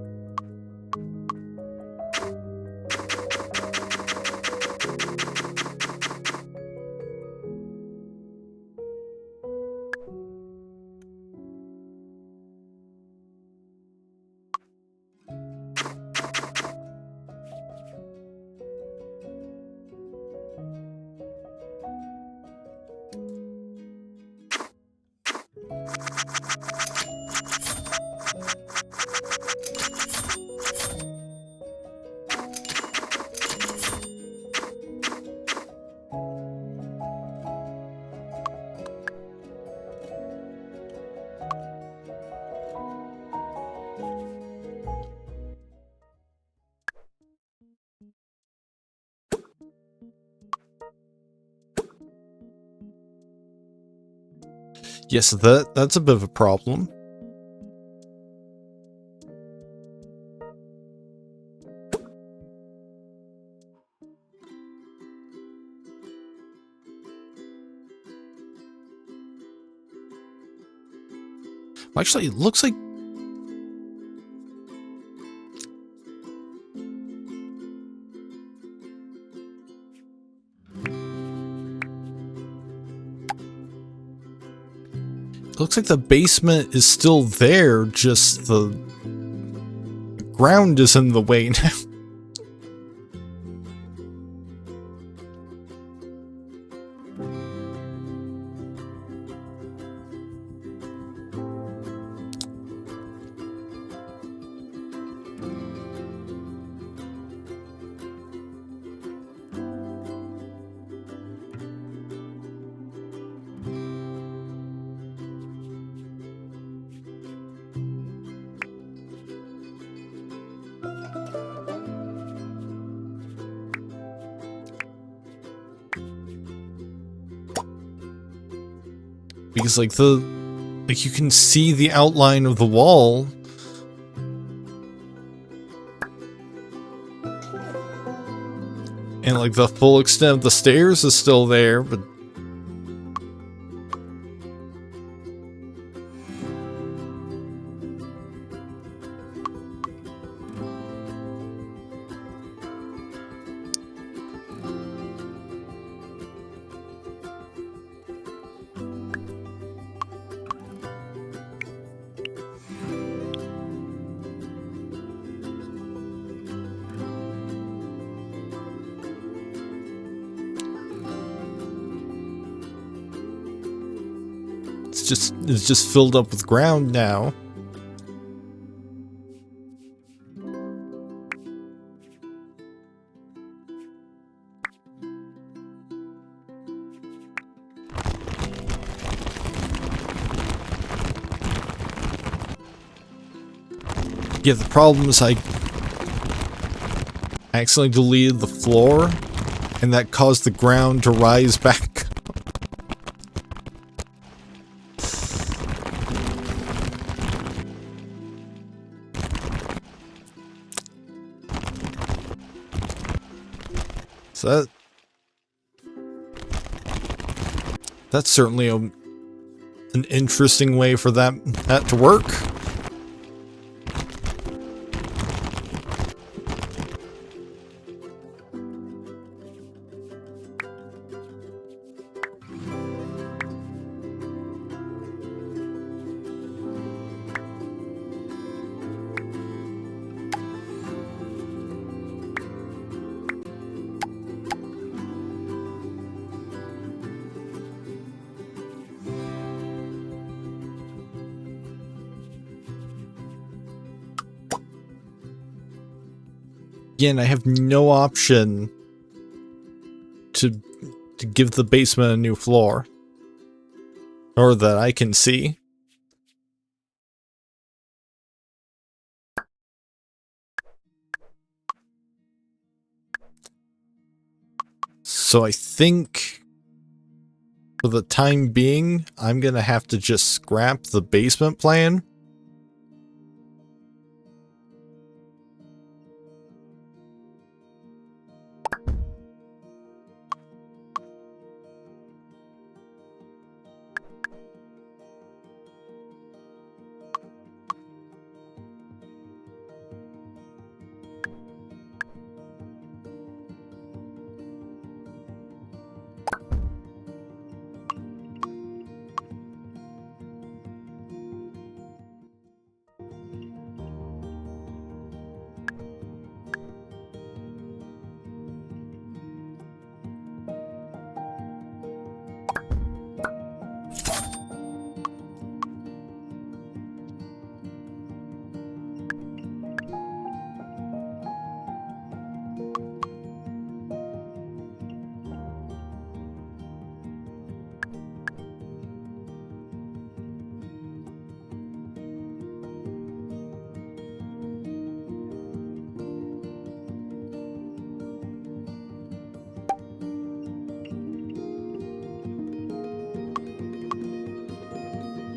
Yes, that's a bit of a problem. Actually, it looks like the basement is still there, just the ground is in the way now. Because like you can see the outline of the wall. And like the full extent of the stairs is still there, but it's just filled up with ground now. Yeah, the problem is I accidentally deleted the floor, and that caused the ground to rise back. So that's certainly an interesting way for that to work. Again, I have no option to give the basement a new floor. Or that I can see. So I think for the time being, I'm gonna have to just scrap the basement plan.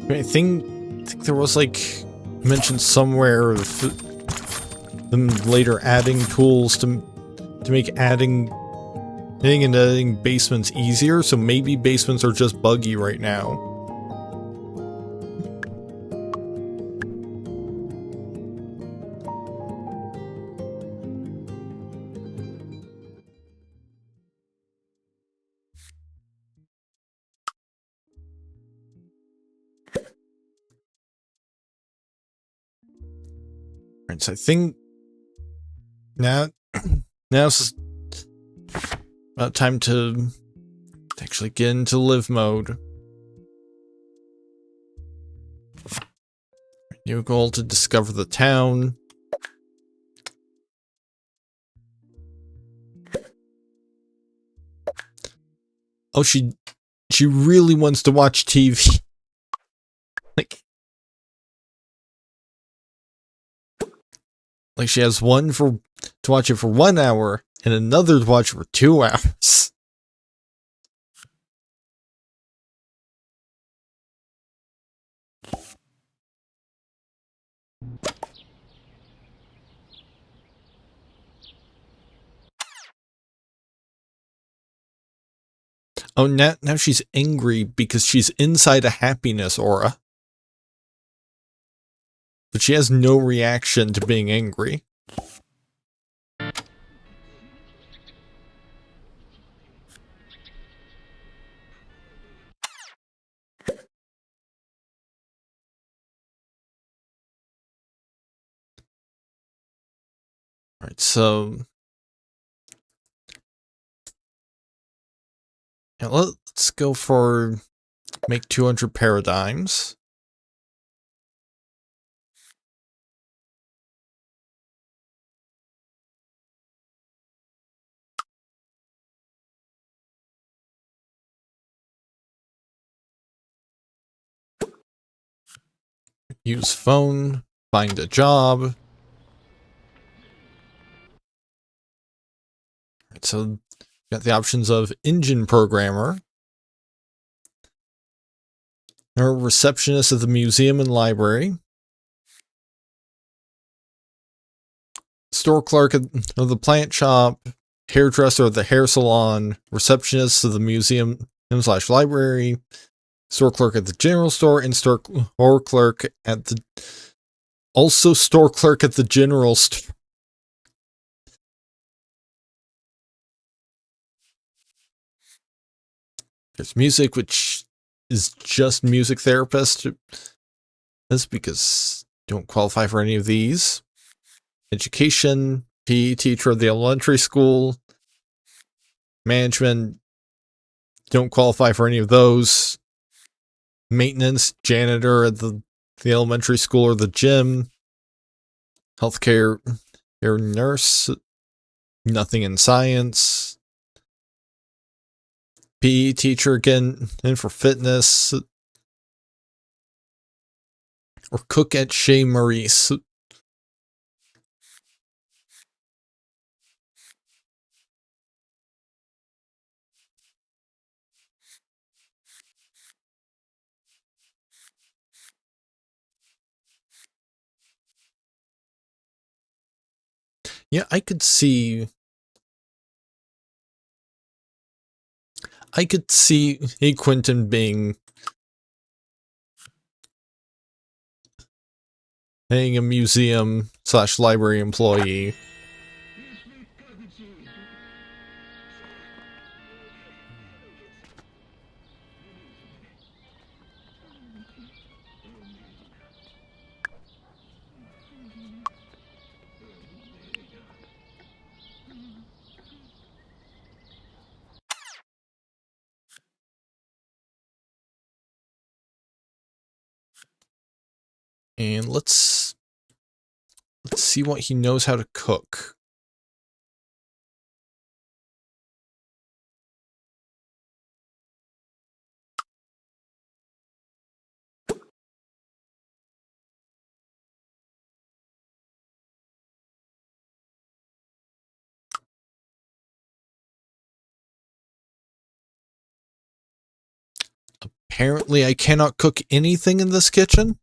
I think there was like mentioned somewhere of them later adding tools to make adding and editing basements easier, so maybe basements are just buggy right now. Alright, so I think now's about time to actually get into live mode. New goal to discover the town. Oh, she really wants to watch TV. Like she has one to watch it for 1 hour and another to watch it for 2 hours. Oh, now she's angry because she's inside a happiness aura. But she has no reaction to being angry. Alright, so yeah, let's go for make 200 paradigms. Use phone, find a job. Right, so got the options of engine programmer, or receptionist at the museum and library, store clerk of the plant shop, hairdresser at the hair salon, receptionist of the museum / library, store clerk at the general store, and store clerk at the store clerk at the general store. There's music, which is just music therapist. That's because don't qualify for any of these. Education, PE teacher at the elementary school. Management, don't qualify for any of those. Maintenance, janitor at the elementary school or the gym. Healthcare, nurse, nothing in science. PE teacher again, and for fitness. Or cook at Chez Maurice. Yeah, I could see a Quintin being a museum / library employee. And let's see what he knows how to cook. Apparently, I cannot cook anything in this kitchen.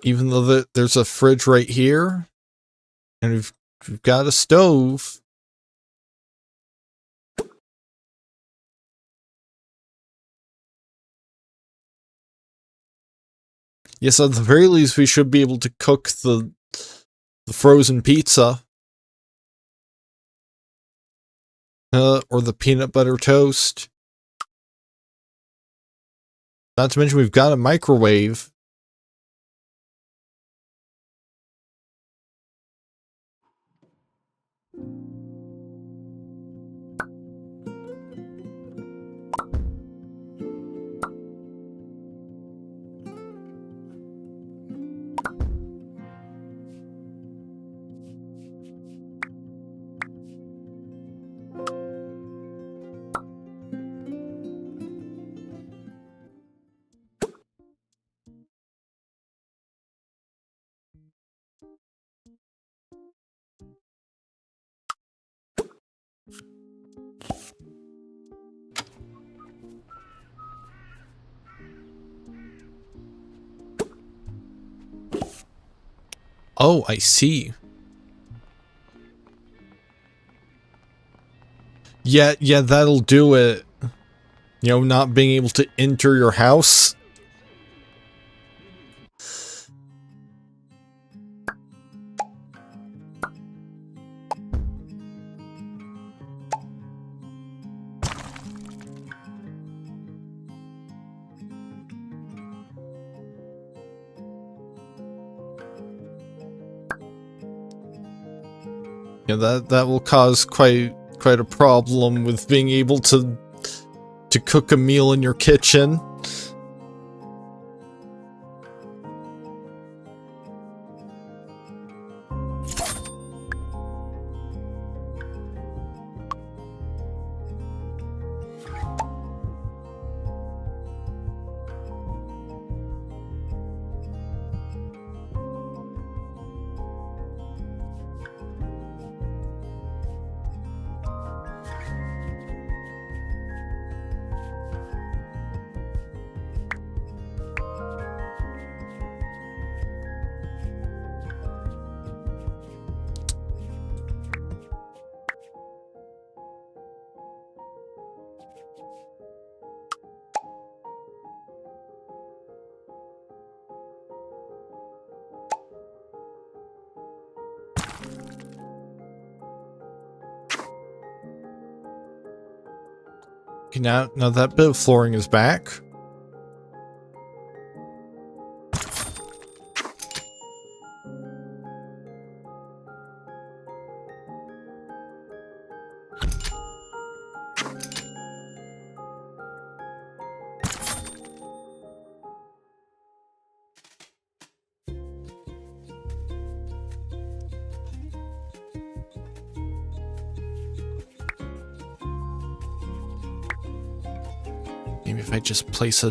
Even though there's a fridge right here, and we've got a stove. Yes, at the very least, we should be able to cook the frozen pizza. Or the peanut butter toast. Not to mention we've got a microwave. Oh, I see. Yeah, that'll do it. You know, not being able to enter your house. Yeah, that will cause quite a problem with being able to cook a meal in your kitchen. Okay, now that bit of flooring is back. Maybe if I just place a...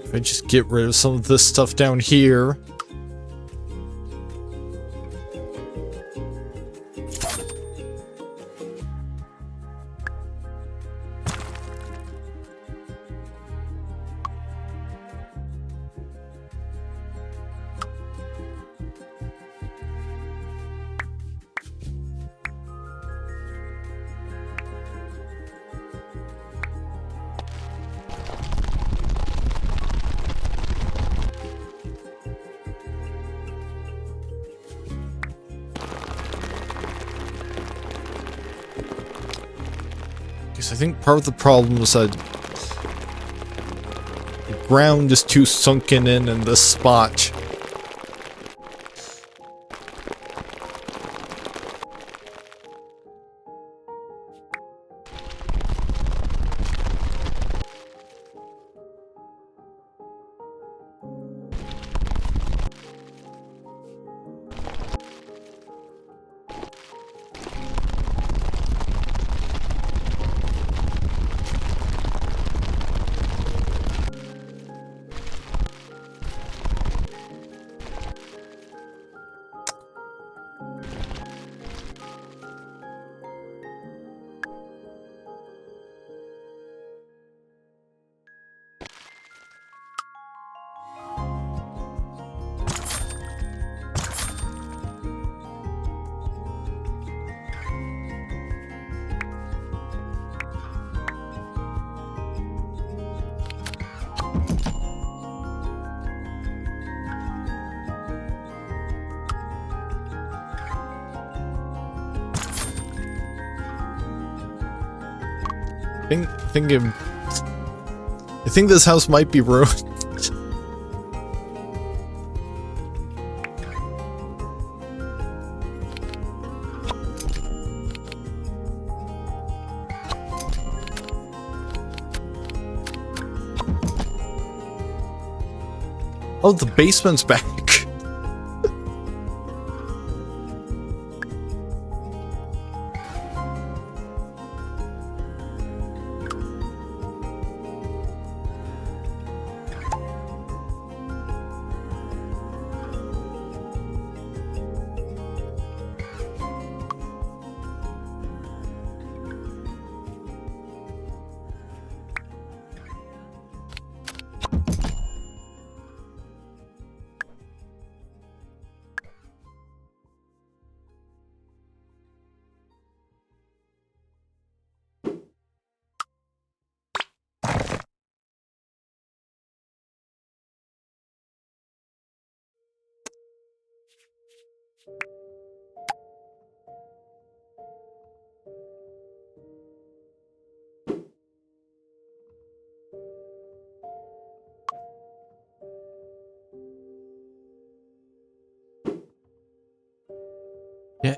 If I just get rid of some of this stuff down here. I think part of the problem is that the ground is too sunken in this spot. I think this house might be ruined. Oh, the basement's back.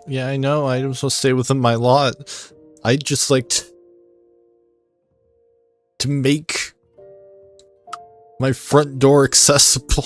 Yeah, I know. Items will stay within my lot. I'd just like to make my front door accessible.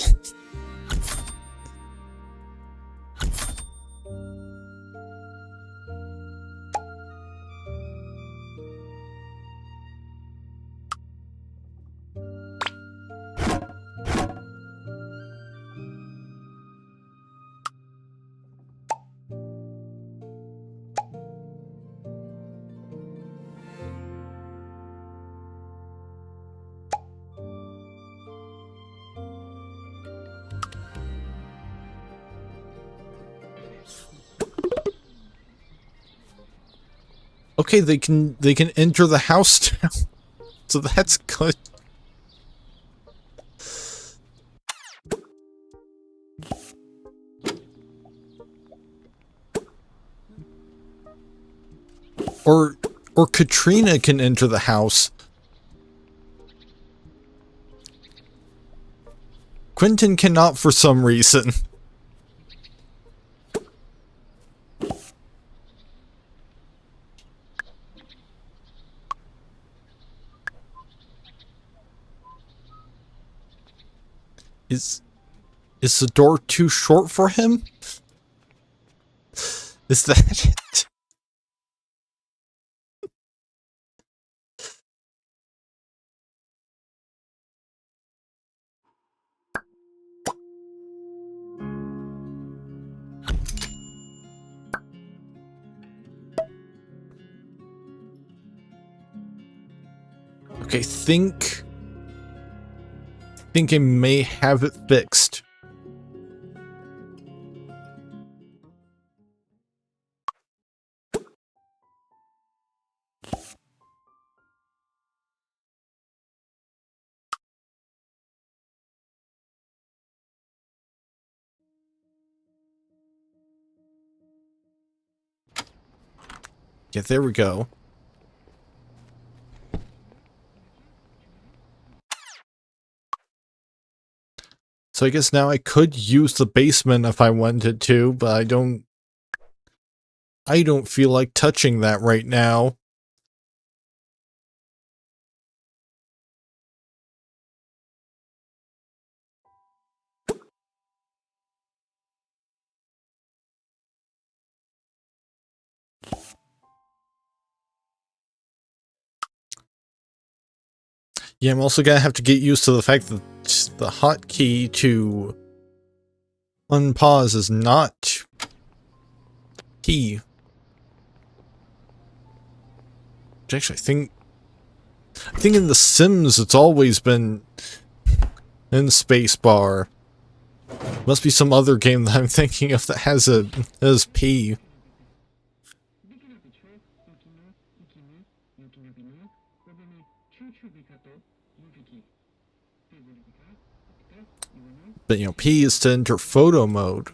Okay, they can enter the house now. So that's good. Or Katrina can enter the house. Quintin cannot for some reason. Is the door too short for him? Is that it? Okay, think I may have it fixed. Yeah, there we go. So I guess now I could use the basement if I wanted to, but I don't feel like touching that right now. Yeah, I'm also gonna have to get used to the fact that the hotkey to unpause is not key. Which actually, I think in The Sims it's always been in spacebar. Must be some other game that I'm thinking of that has P. But you know, P is to enter photo mode.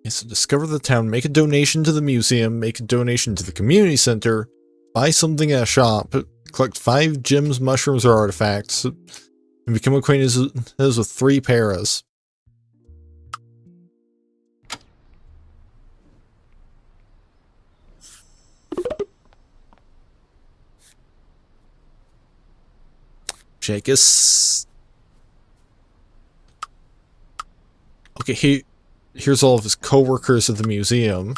Yeah, so discover the town, make a donation to the museum, make a donation to the community center, buy something at a shop, collect 5 gems, mushrooms, or artifacts, and become acquainted with 3 paras. I guess... Okay, here's all of his co-workers at the museum.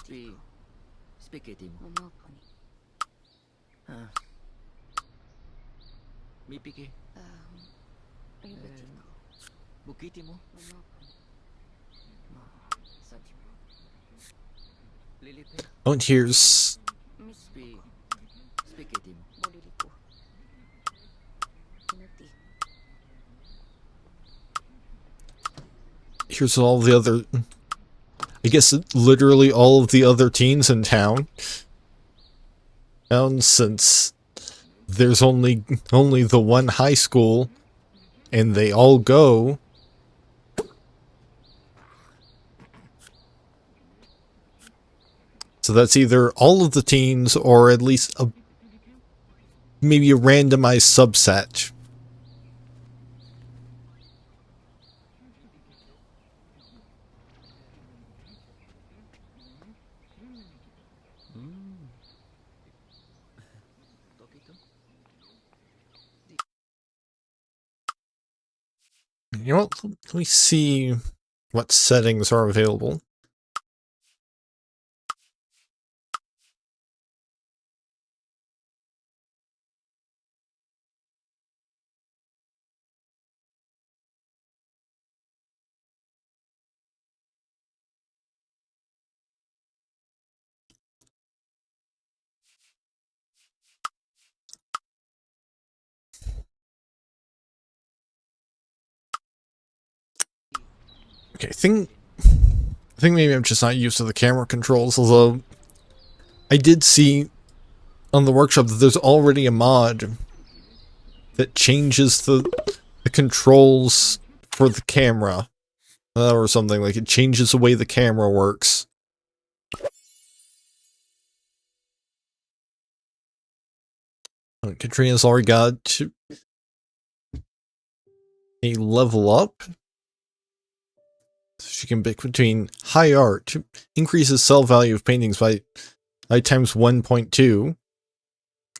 Oh, and here's all the other, I guess literally all of the other teens in town. And since there's only the one high school and they all go, so that's either all of the teens or at least maybe a randomized subset. You know what? Let me see what settings are available. Okay, I think maybe I'm just not used to the camera controls, although I did see on the workshop that there's already a mod that changes the controls for the camera. Or something, like it changes the way the camera works. Katrina's already got a level up. She can pick between high art, increases sell value of paintings by times 1.2,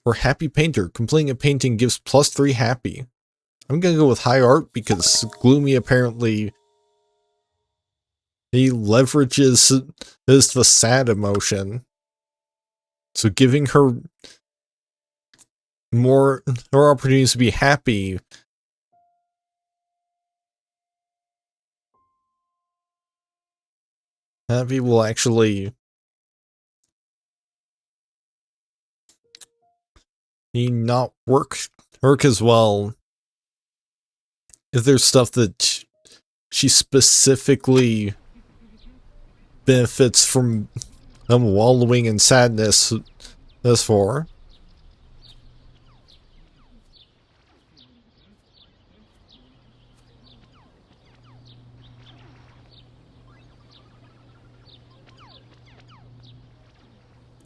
or happy painter, completing a painting gives +3 happy. I'm gonna go with high art because Gloomy apparently he leverages the sad emotion. So giving her more opportunities to be happy will actually not work as well if there's stuff that she specifically benefits from wallowing in sadness as for.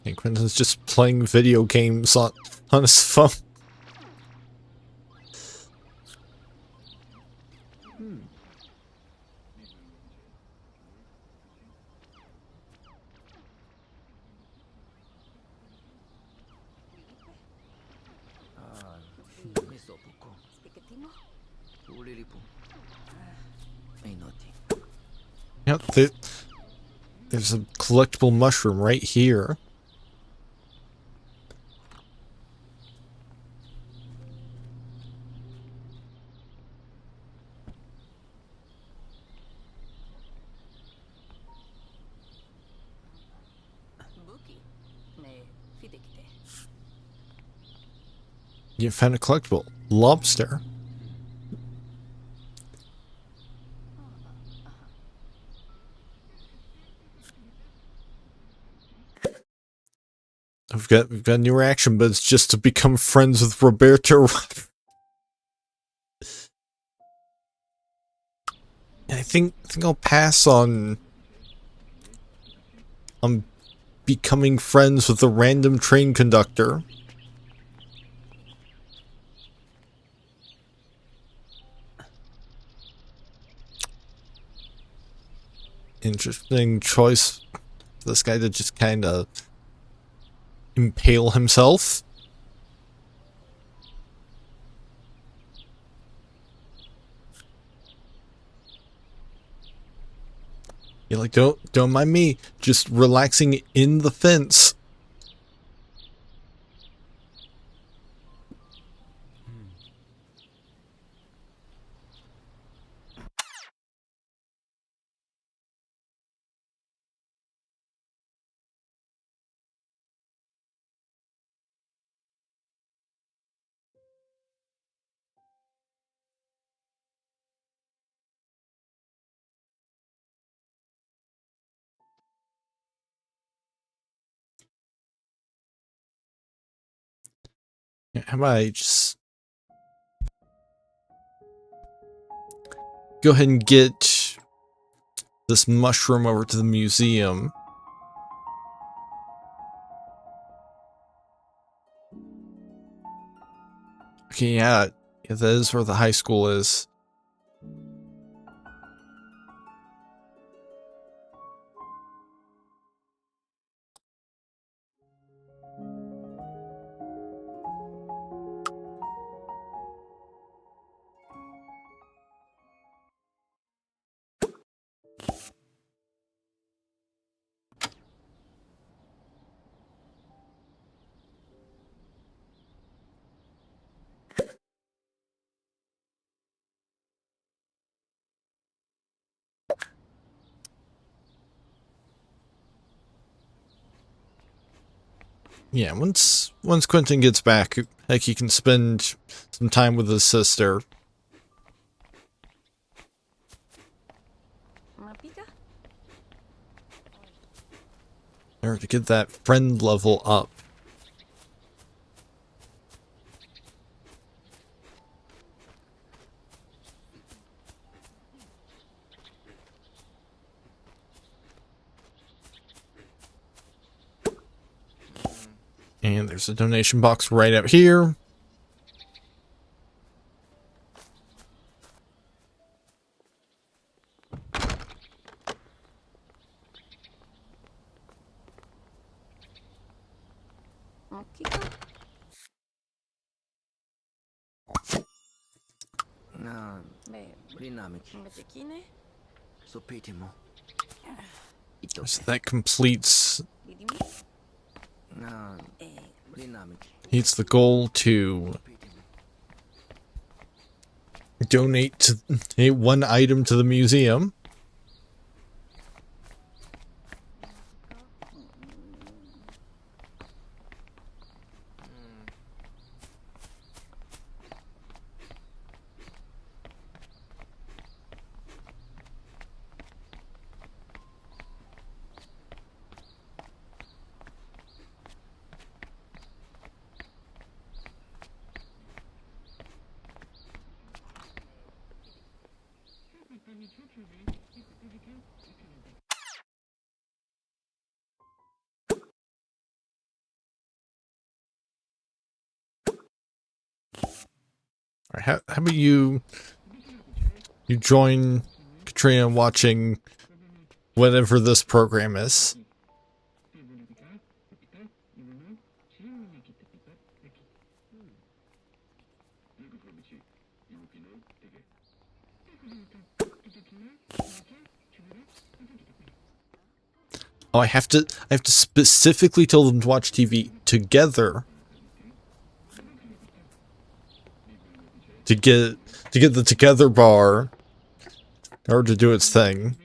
And Quintin's just playing video games on his phone. Yep, there's a collectible mushroom right here. You found a collectible lobster. We've got a new reaction, but it's just to become friends with Roberto. I think I'll pass on becoming friends with a random train conductor. Interesting choice. This guy to just kind of impale himself. You're like, don't mind me, just relaxing in the fence. How about I just go ahead and get this mushroom over to the museum. Okay, yeah, that is where the high school is. Yeah, once Quintin gets back, like he can spend some time with his sister. There, to get that friend level up. And there's a donation box right out here. So that completes the goal to donate one item to the museum. All right, how about you join Katrina watching whatever this program is? Oh, I have to specifically tell them to watch TV together to get the together bar in order to do its thing.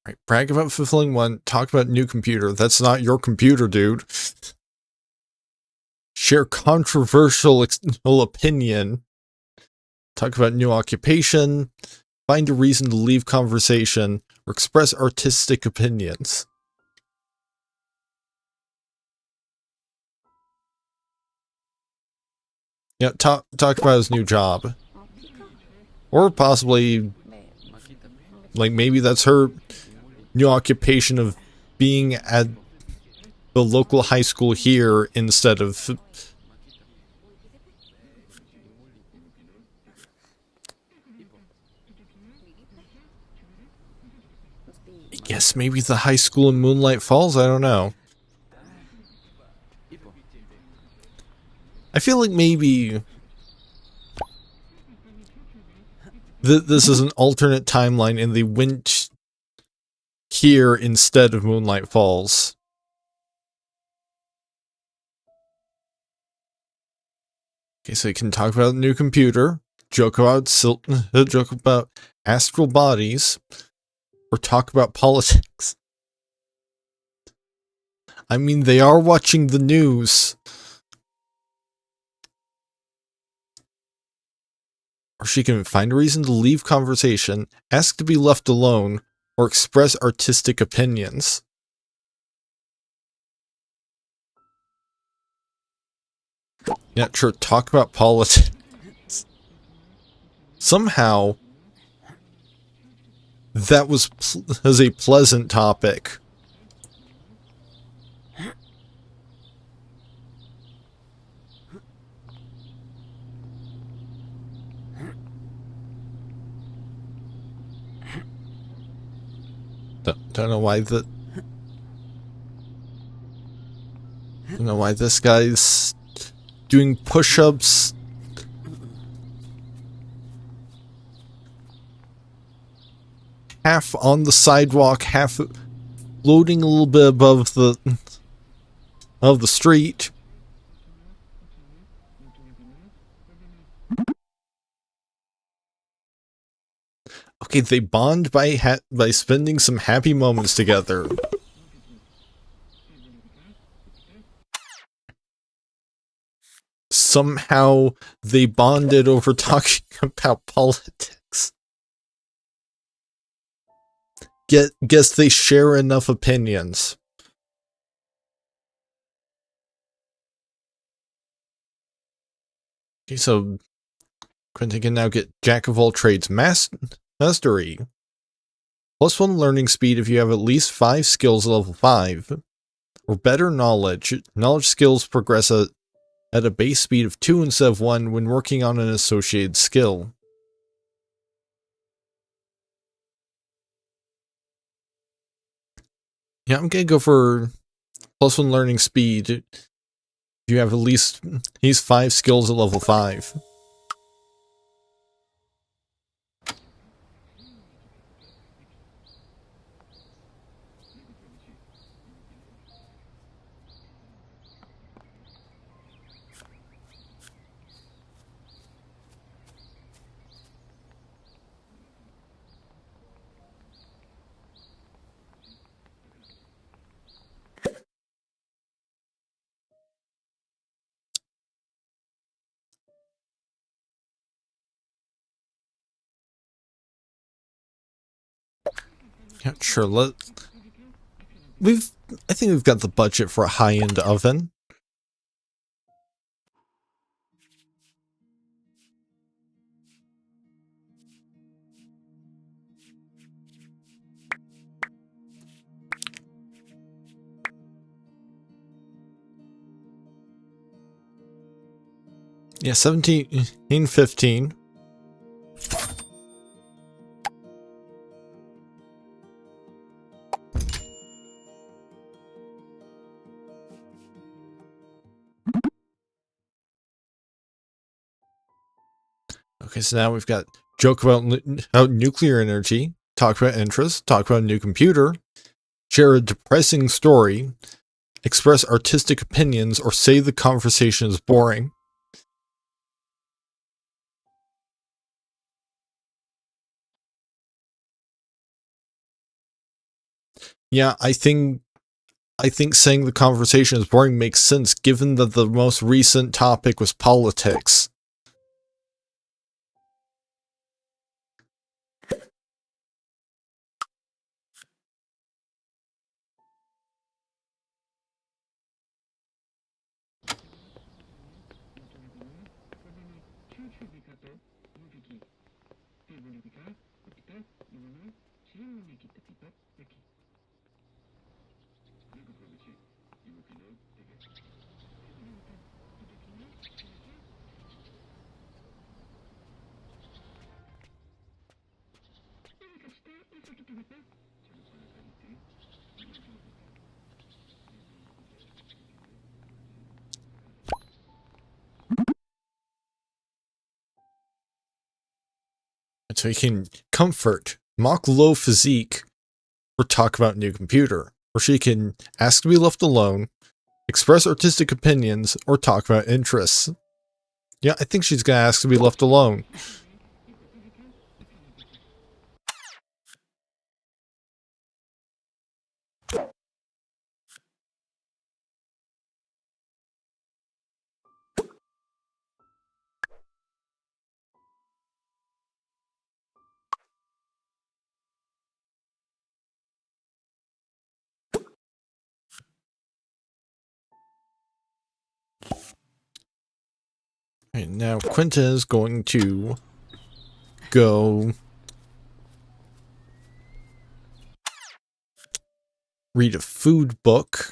Right, brag about fulfilling one, talk about new computer. That's not your computer, dude. Share controversial opinion. Talk about new occupation. Find a reason to leave conversation. Or express artistic opinions. Yeah, talk about his new job. Or possibly, like, maybe that's her new occupation of being at the local high school here instead of... I guess maybe the high school in Moonlight Falls, I don't know. I feel like maybe this is an alternate timeline and they went here instead of Moonlight Falls. Okay, so you can talk about the new computer, joke about astral bodies, or talk about politics. I mean, they are watching the news. Or she can find a reason to leave conversation, ask to be left alone, or express artistic opinions. Yeah, sure, talk about politics. Somehow, that was a pleasant topic. Don't know why this guy's doing push-ups half on the sidewalk, half floating a little bit above the street. Okay, they bond by spending some happy moments together. Somehow they bonded over talking about politics. Guess they share enough opinions. Okay, so Quintin can now get Jack of all trades mastery. +1 learning speed if you have at least 5 skills at level 5. Or better knowledge. Knowledge skills progress at a base speed of 2 instead of 1 when working on an associated skill. Yeah, I'm gonna go for +1 learning speed. You have at least 5 skills at level 5. Yeah, sure. I think we've got the budget for a high-end oven. Yeah, 1715. Okay, so now we've got joke about nuclear energy, talk about interest, talk about a new computer, share a depressing story, express artistic opinions, or say the conversation is boring. Yeah, I think saying the conversation is boring makes sense given that the most recent topic was politics. And so you can comfort, mock low physique, or talk about new computer. Or she can ask to be left alone, express artistic opinions, or talk about interests. Yeah, I think she's gonna ask to be left alone. And now Quintin is going to go read a food book.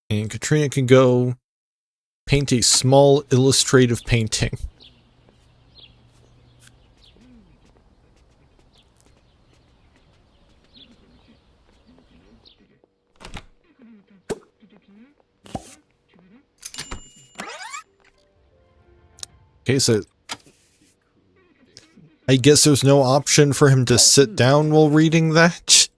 And Katrina can go paint a small illustrative painting. Okay, so I guess there's no option for him to sit down while reading that.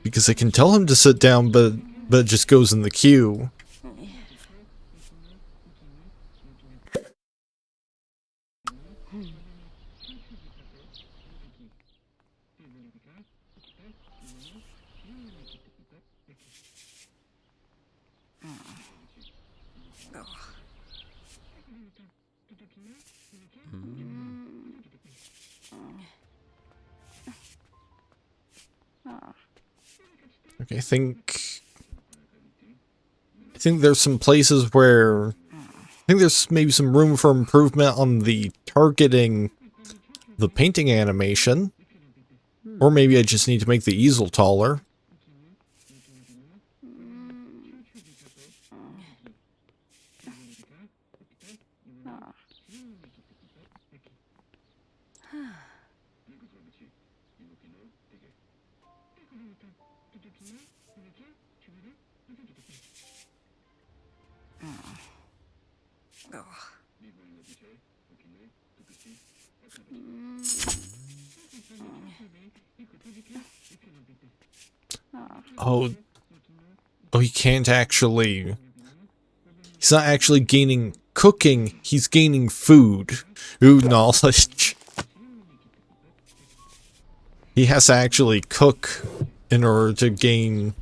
Because I can tell him to sit down, but it just goes in the queue. Okay, I think there's some places where I think there's maybe some room for improvement on the targeting the painting animation. Or maybe I just need to make the easel taller. Oh, he can't actually... He's not actually gaining cooking, he's gaining food. Ooh, knowledge. He has to actually cook in order to gain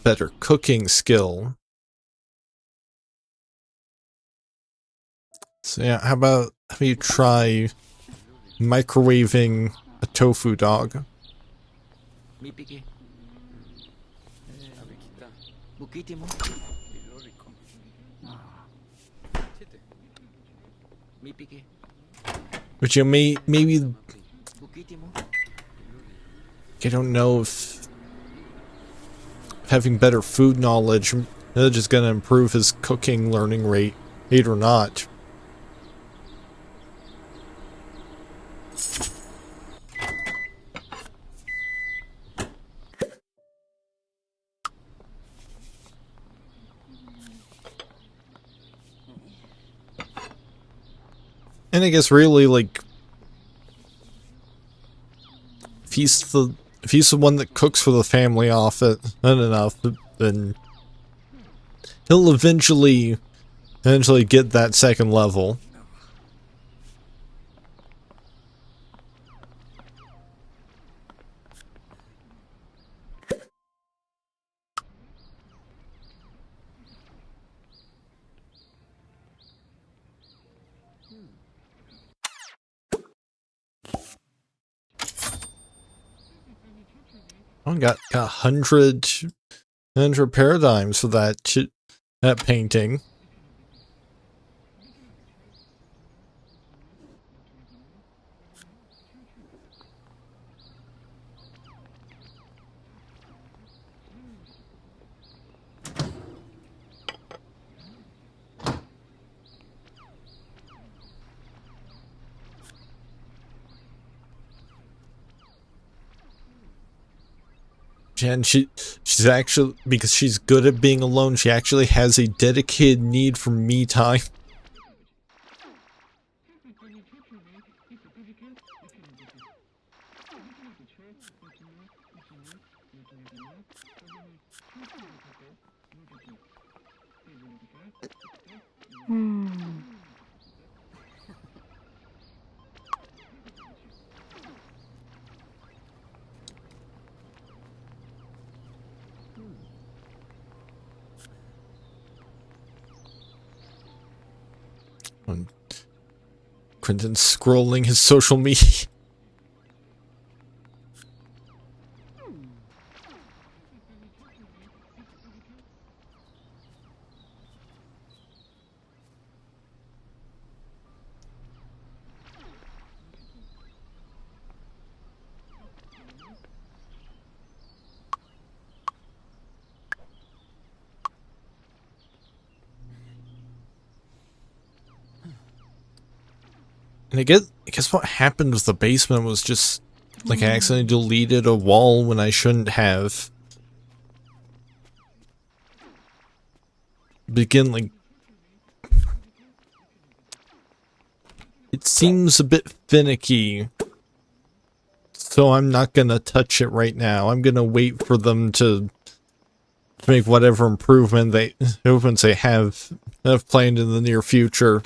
better cooking skill. So yeah, how about you try microwaving a tofu dog? Which you maybe I don't know if having better food knowledge is just gonna improve his cooking learning rate or not. And I guess really, like, if he's the one that cooks for the family often enough, then he'll eventually get that second level. Oh, got 100 paradigms for that painting. And she's actually, because she's good at being alone, she actually has a dedicated need for me time. When Quintin's scrolling his social media. And I guess what happened with the basement was just, like, I accidentally deleted a wall when I shouldn't have. Begin, like... It seems a bit finicky. So I'm not gonna touch it right now. I'm gonna wait for them to make whatever improvements they have planned in the near future.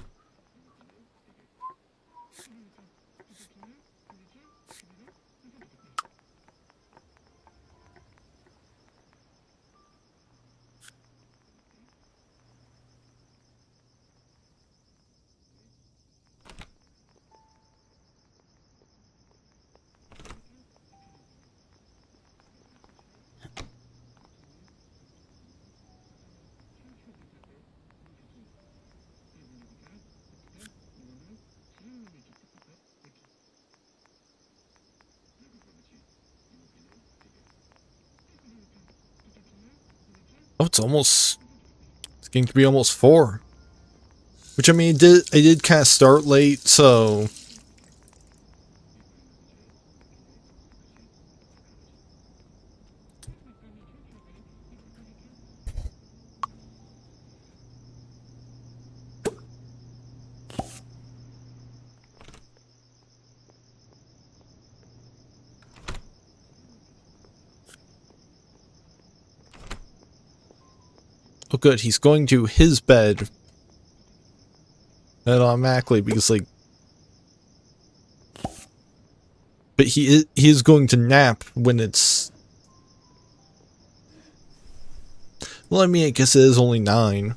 Oh, it's getting to be almost 4. Which, I mean, I did kind of start late, so... Oh good, he's going to his bed. Automatically, because, like... But he is going to nap when it's... Well, I mean, I guess it is only 9.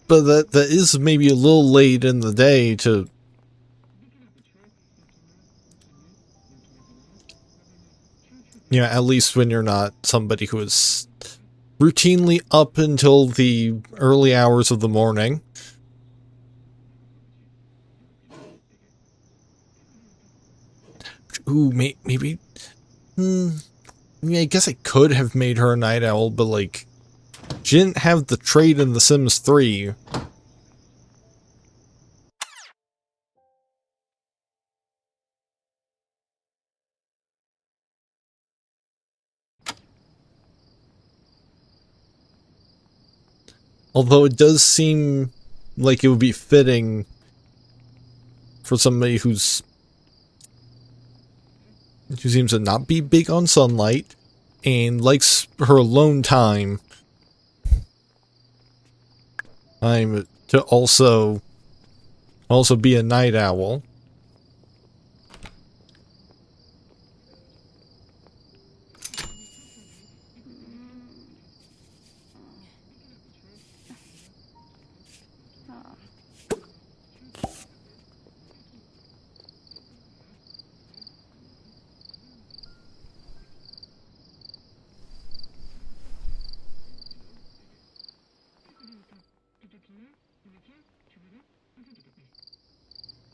But that is maybe a little late in the day to... You know, at least when you're not somebody who is routinely up until the early hours of the morning. Ooh, maybe... I mean, I guess I could have made her a night owl, but, like... She didn't have the trait in The Sims 3. Although it does seem like it would be fitting for somebody who seems to not be big on sunlight and likes her alone time. I'm to also be a night owl.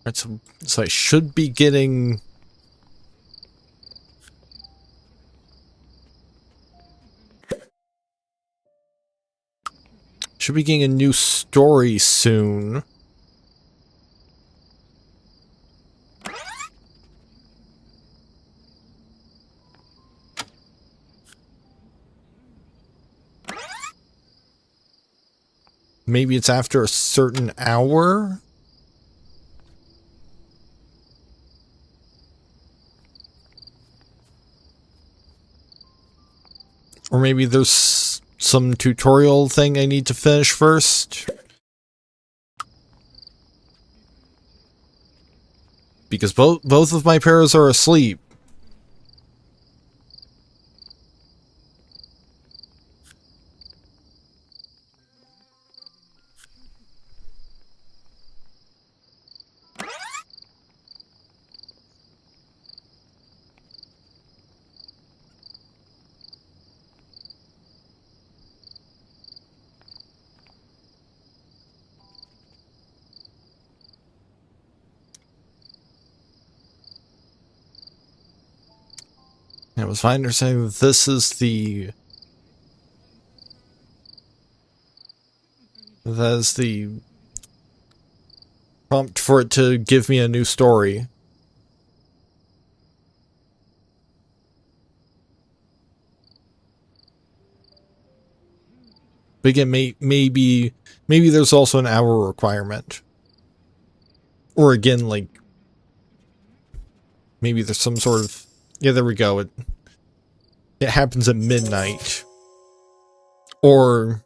Right, so I should be getting... Should be getting a new story soon. Maybe it's after a certain hour? Or maybe there's some tutorial thing I need to finish first? Because both of my parents are asleep. It was my understanding that this is the That is the prompt for it to give me a new story. But again, maybe there's also an hour requirement. Or again, like, maybe there's some sort of... Yeah, there we go. It happens at midnight. Or...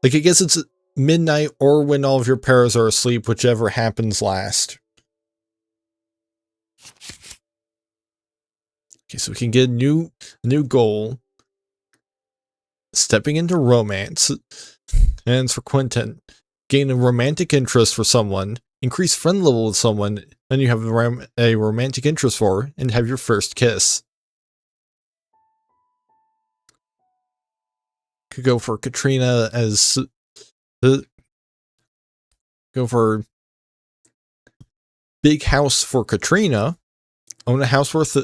Like, I guess it's midnight or when all of your paras are asleep, whichever happens last. Okay, so we can get a new goal. Stepping into romance. And it's for Quintin. Gain a romantic interest for someone. Increase friend level with someone. Then you have a romantic interest for. And have your first kiss. Could go for Katrina as... go for... Big house for Katrina. Own a house worth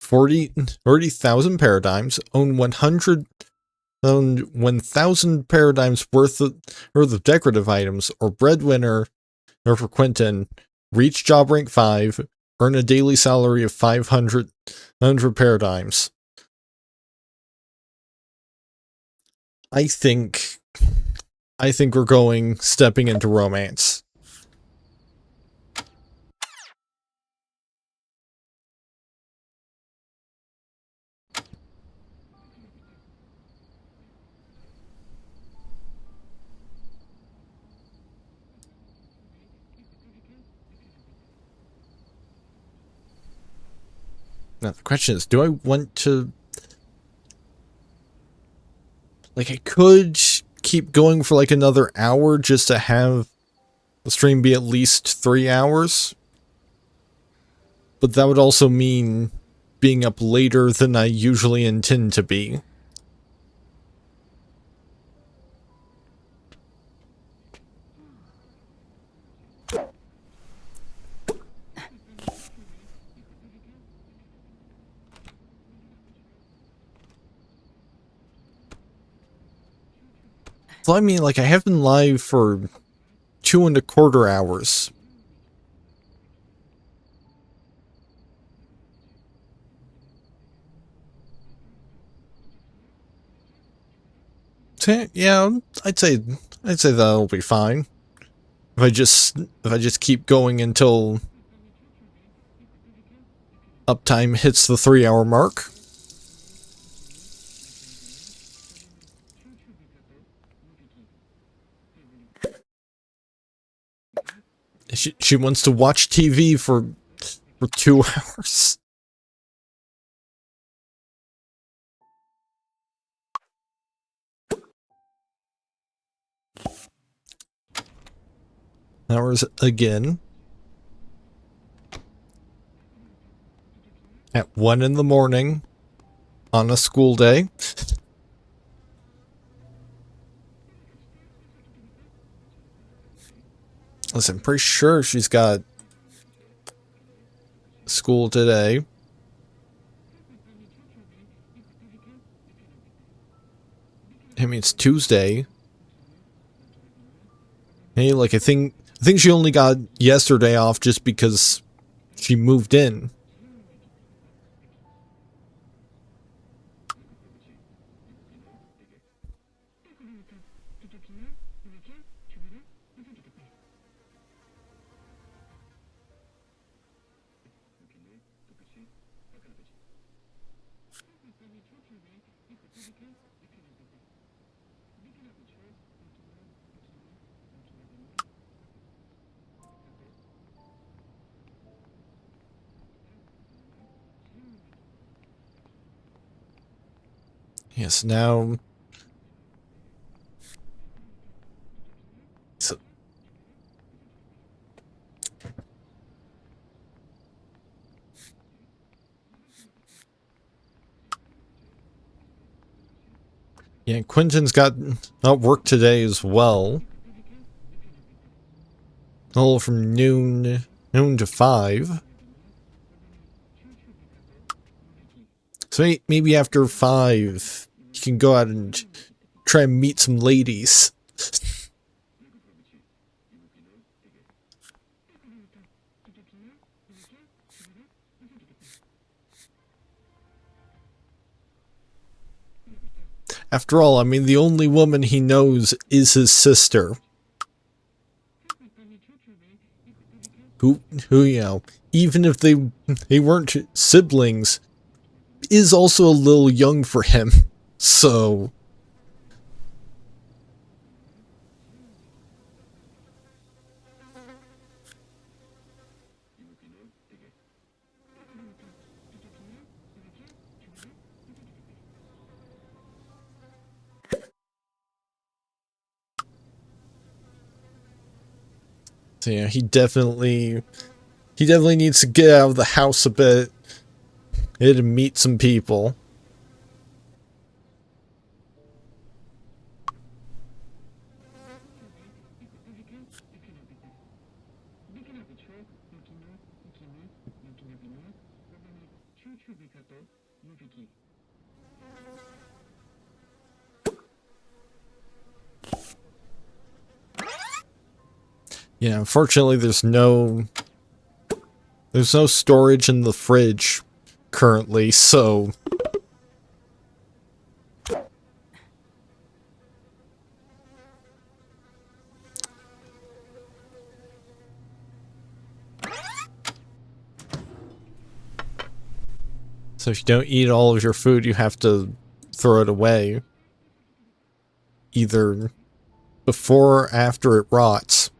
40,000 paradigms. Own 1,000 paradigms worth of decorative items, or breadwinner, or for Quintin, reach job rank 5, earn a daily salary of 500 paradigms. I think we're stepping into romance. Now, the question is, do I want to... Like, I could keep going for like another hour just to have the stream be at least 3 hours. But that would also mean being up later than I usually intend to be. So I mean, like, I have been live for 2.25 hours. So, yeah, I'd say that'll be fine. If I just keep going until uptime hits the 3-hour mark. She wants to watch TV for 2 hours. Hours again. At 1 in the morning on a school day. Listen, I'm pretty sure she's got school today. I mean, it's Tuesday. Hey, like, I think she only got yesterday off just because she moved in. Yes, now... So... Yeah, Quintin's got work today as well. All from noon to 5. So maybe after 5, you can go out and try and meet some ladies. After all, I mean, the only woman he knows is his sister. Who, you know, even if they weren't siblings, is also a little young for him. So... So, yeah, he definitely needs to get out of the house a bit and meet some people. Yeah, unfortunately there's no storage in the fridge currently, so if you don't eat all of your food, you have to throw it away. Either before or after it rots.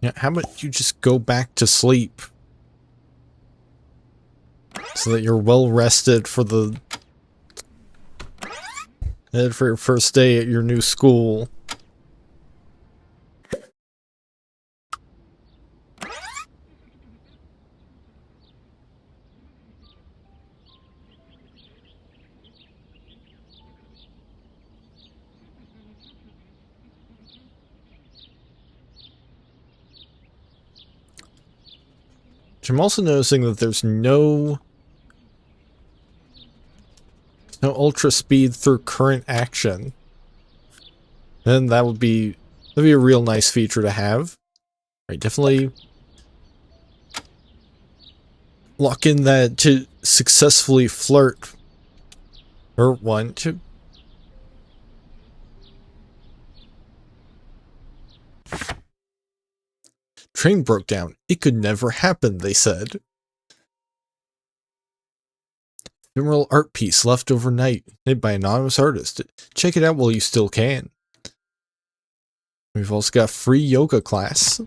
Yeah, how about you just go back to sleep? So that you're well rested for your first day at your new school. I'm also noticing that there's no ultra speed through current action. Then that'd be a real nice feature to have. Right, definitely lock in that to successfully flirt. Or one, two. Train broke down. It could never happen, they said. Ephemeral art piece left overnight, made by an anonymous artist. Check it out while you still can. We've also got free yoga class.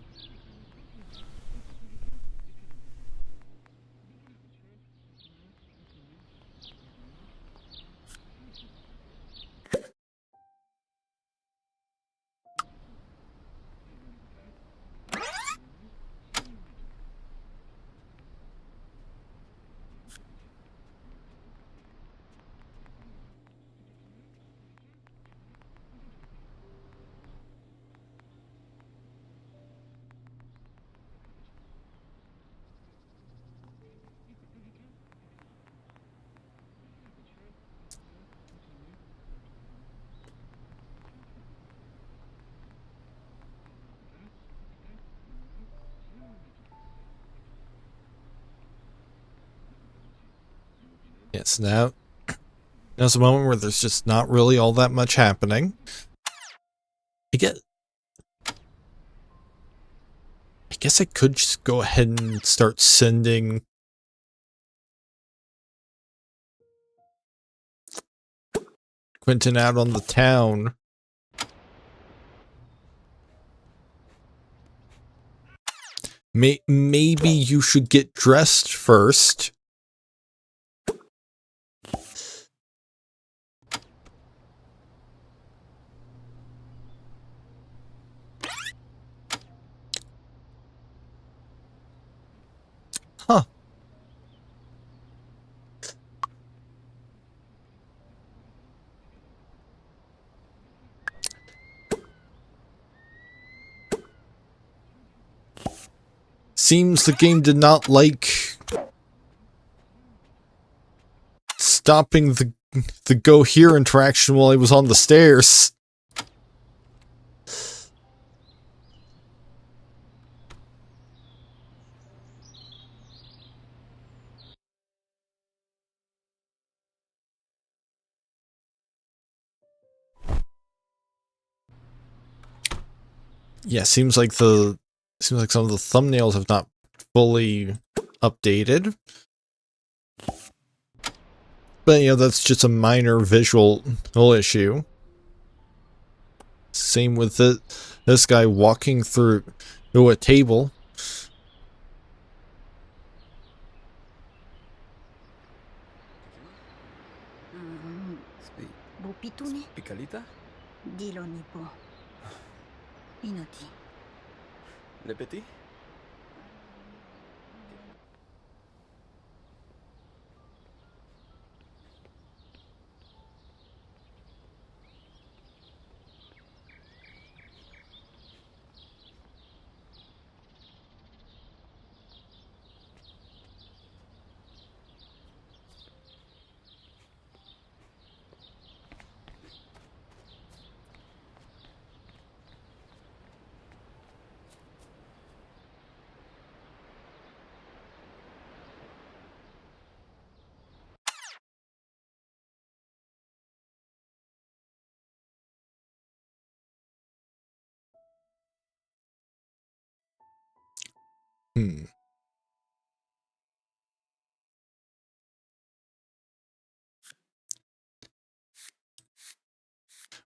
Yes, now's a moment where there's just not really all that much happening. I guess I could just go ahead and start sending Quintin out on the town. Maybe you should get dressed first. Huh. Seems the game did not like stopping the go here interaction while he was on the stairs. Yeah, seems like some of the thumbnails have not fully updated. But you know, that's just a minor visual issue. Same with this guy walking through a table. Picalita? Dilo ni po. Inoti. Le petit?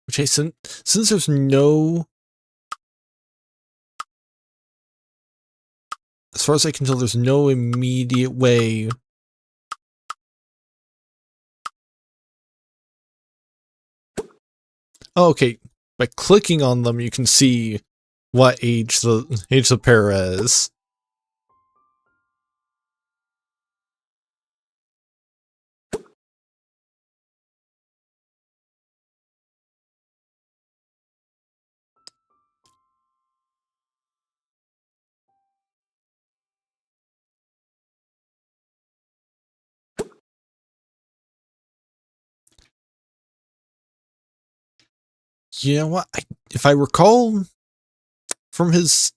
Which, since there's no, as far as I can tell, there's no immediate way oh, okay. By clicking on them, you can see what age the pair is. You know what? If I recall from his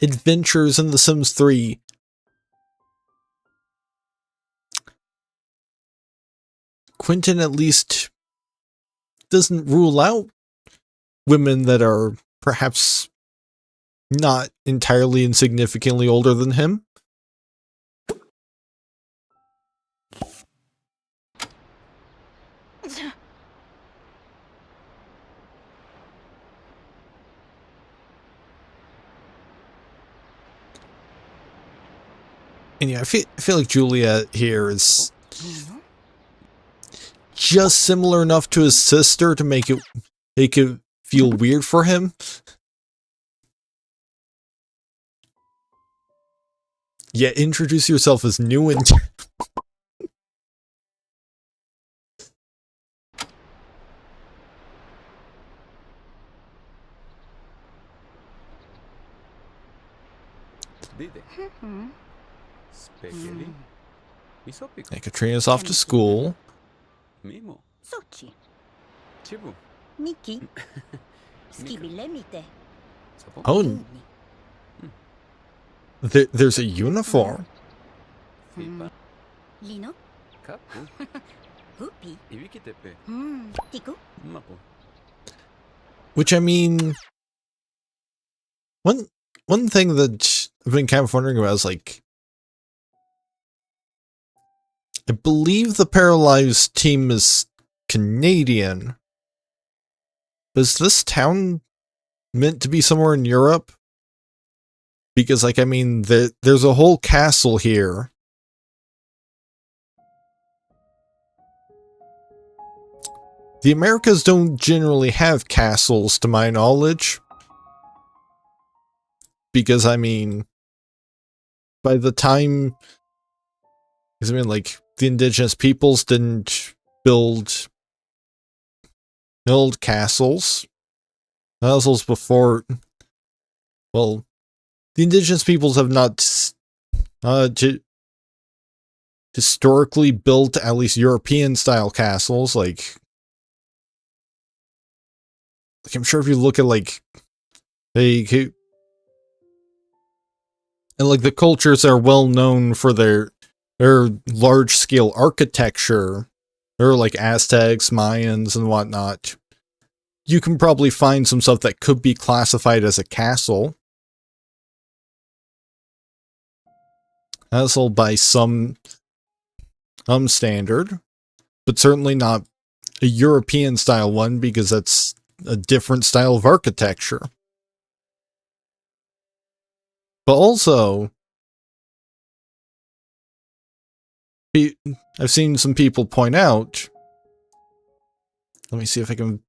adventures in The Sims 3, Quintin at least doesn't rule out women that are perhaps not entirely and significantly older than him. And yeah, I feel like Juliet here is just similar enough to his sister to make it feel weird for him. Yeah, introduce yourself as new and Dite. Specchietti? Isopico. and Katrina's off to school. Mimo. Sochi. Chibu. Miki. Skibile mite. Sapo. Oh, there's a uniform. Fipa. Lino. Kapu. Hupi. Ibikitepe. Tiku. Mapu. Which, I mean, one thing that I've been kind of wondering about is, like, I believe the Paralives team is Canadian. But is this town meant to be somewhere in Europe? Because, like, I mean, there's a whole castle here. The Americas don't generally have castles, to my knowledge. Because, I mean, by the time... Because, I mean, like, the indigenous peoples didn't build castles. Castles before... Well, the indigenous peoples have not... historically built, at least European style castles. Like I'm sure if you look at like and like the cultures are well known for their large scale architecture, or like Aztecs, Mayans, and whatnot. You can probably find some stuff that could be classified as a castle. Castle by some standard, but certainly not a European style one, because that's a different style of architecture. But also, I've seen some people point out, let me see if I can,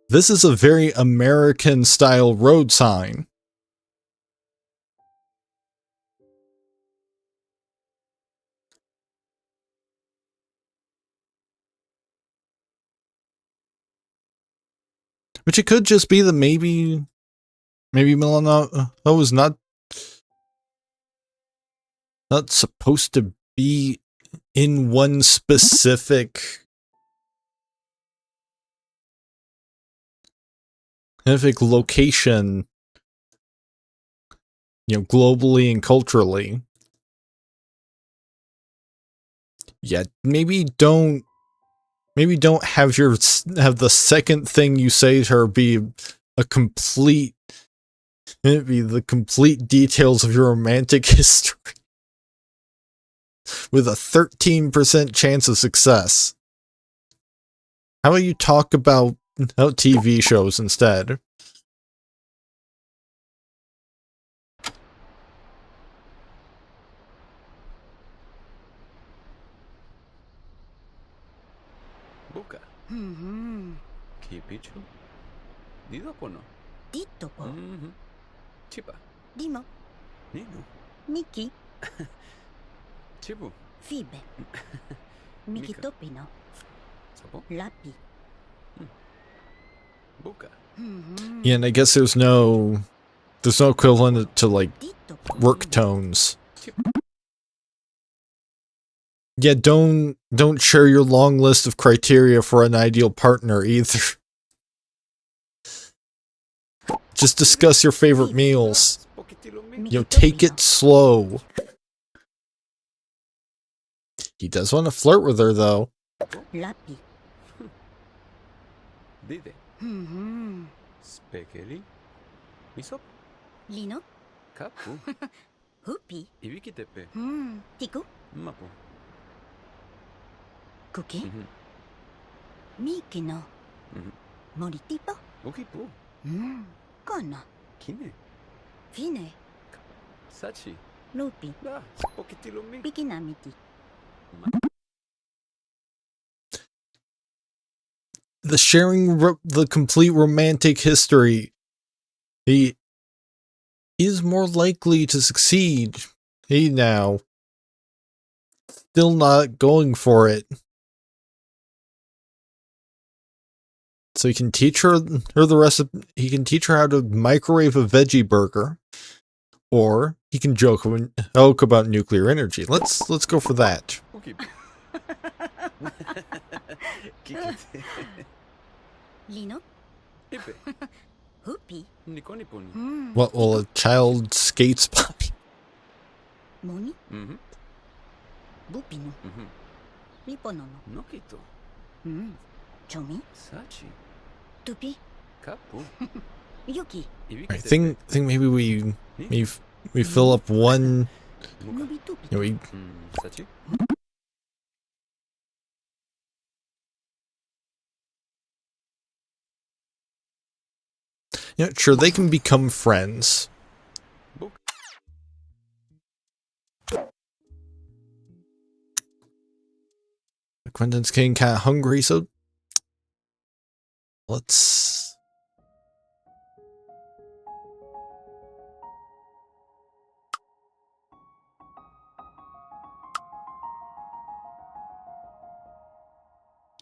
this is a very American style road sign. Which it could just be that maybe Milano was not supposed to be in one specific location, globally and culturally. Yeah, maybe don't have the second thing you say to her be a complete, be the complete details of your romantic history with a 13% chance of success. How about you talk about TV shows instead? Buka. ふんふん Kipichu. Dido kono. ディットポ Chipa. リモ Nino. ミキ Chibu. フィーベミキトピノ Sapo. ラピ Buka. ふんふん Yeah, and I guess there's no equivalent to like ディットポ work tones. Yeah, don't share your long list of criteria for an ideal partner either. Just discuss your favorite meals. Take it slow. He does want to flirt with her, though. ラピ Dide. ふんふん Spekeli. Miso. リノ Kapu. フピ Ibikitepe. ふんティコ Mapu. クキ Mhm. ミキノ Mhm. モリティポ Okipu. うんコノ Kine. フィネ Sachi. ロピ Da. Spokitilo mi. ビキナミティ The sharing the complete romantic history, he is more likely to succeed. He now still not going for it. So he can teach her the recipe. He can teach her how to microwave a veggie burger, or he can joke about nuclear energy. Let's go for that. Okipu. Kikite. リノ Ipe. フピ Nikoniponi. うん What will a child skates by? モニ Mhm. ブピノ Mhm. リポノノ Nokito. うんチョミ Sachi. トゥピ Kapu. ユキ I think maybe we fill up one. ノビトピ We Sachi. sure, they can become friends. Book. Quintin's getting kind of hungry, so let's.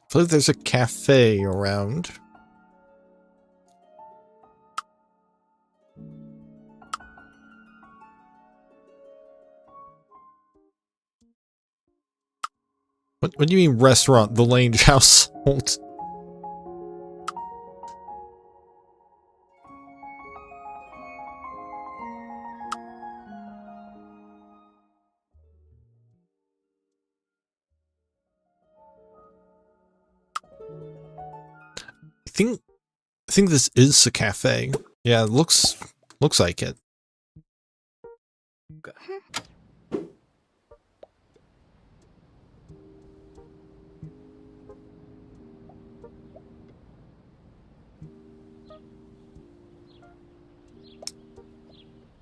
I believe there's a cafe around. What do you mean restaurant? The Lange household. I think this is a cafe. Yeah, it looks like it.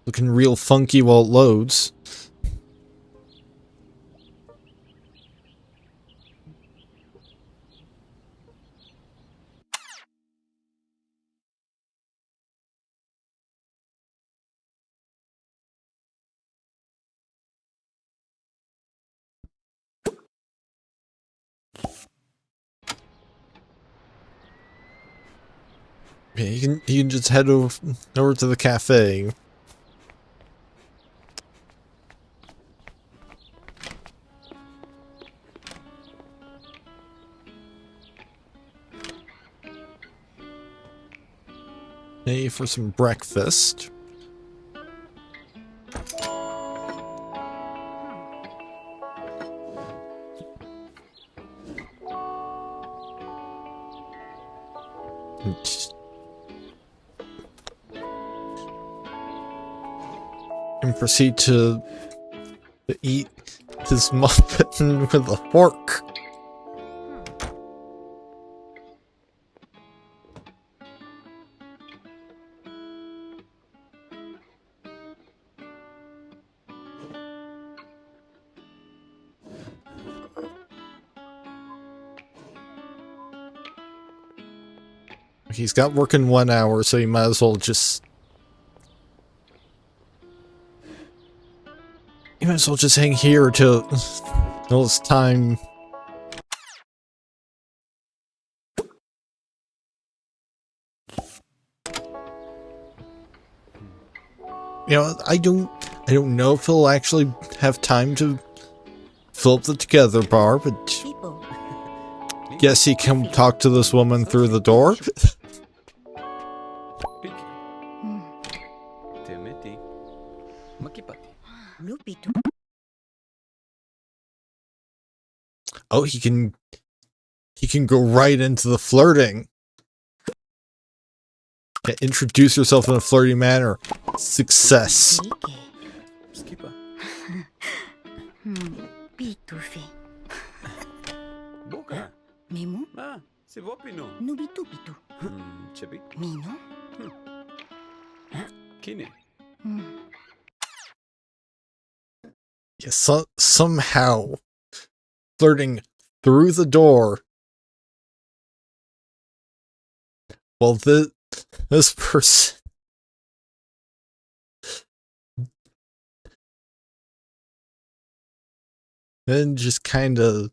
Looking real funky while it loads. Yeah, you can just head over to the cafe. Hey, for some breakfast. And proceed to eat his muffin with a fork. He's got work in 1 hour, so you might as well just... You might as well just hang here till it's time. You know, I don't know if he'll actually have time to fill up the together bar, but People. guess he can talk to this woman through the door. Piki. Hmm. Temeti. Makipati. Lupito. Oh, he can go right into the flirting. Yeah, introduce yourself in a flirty manner. Success. Ike. Skipa. Pitufe. Boca. Memo. Ah, se vopino. Nubitu pitu. Chepi. Mino. Kine. Yeah, somehow flirting through the door. Well, this person then just kind of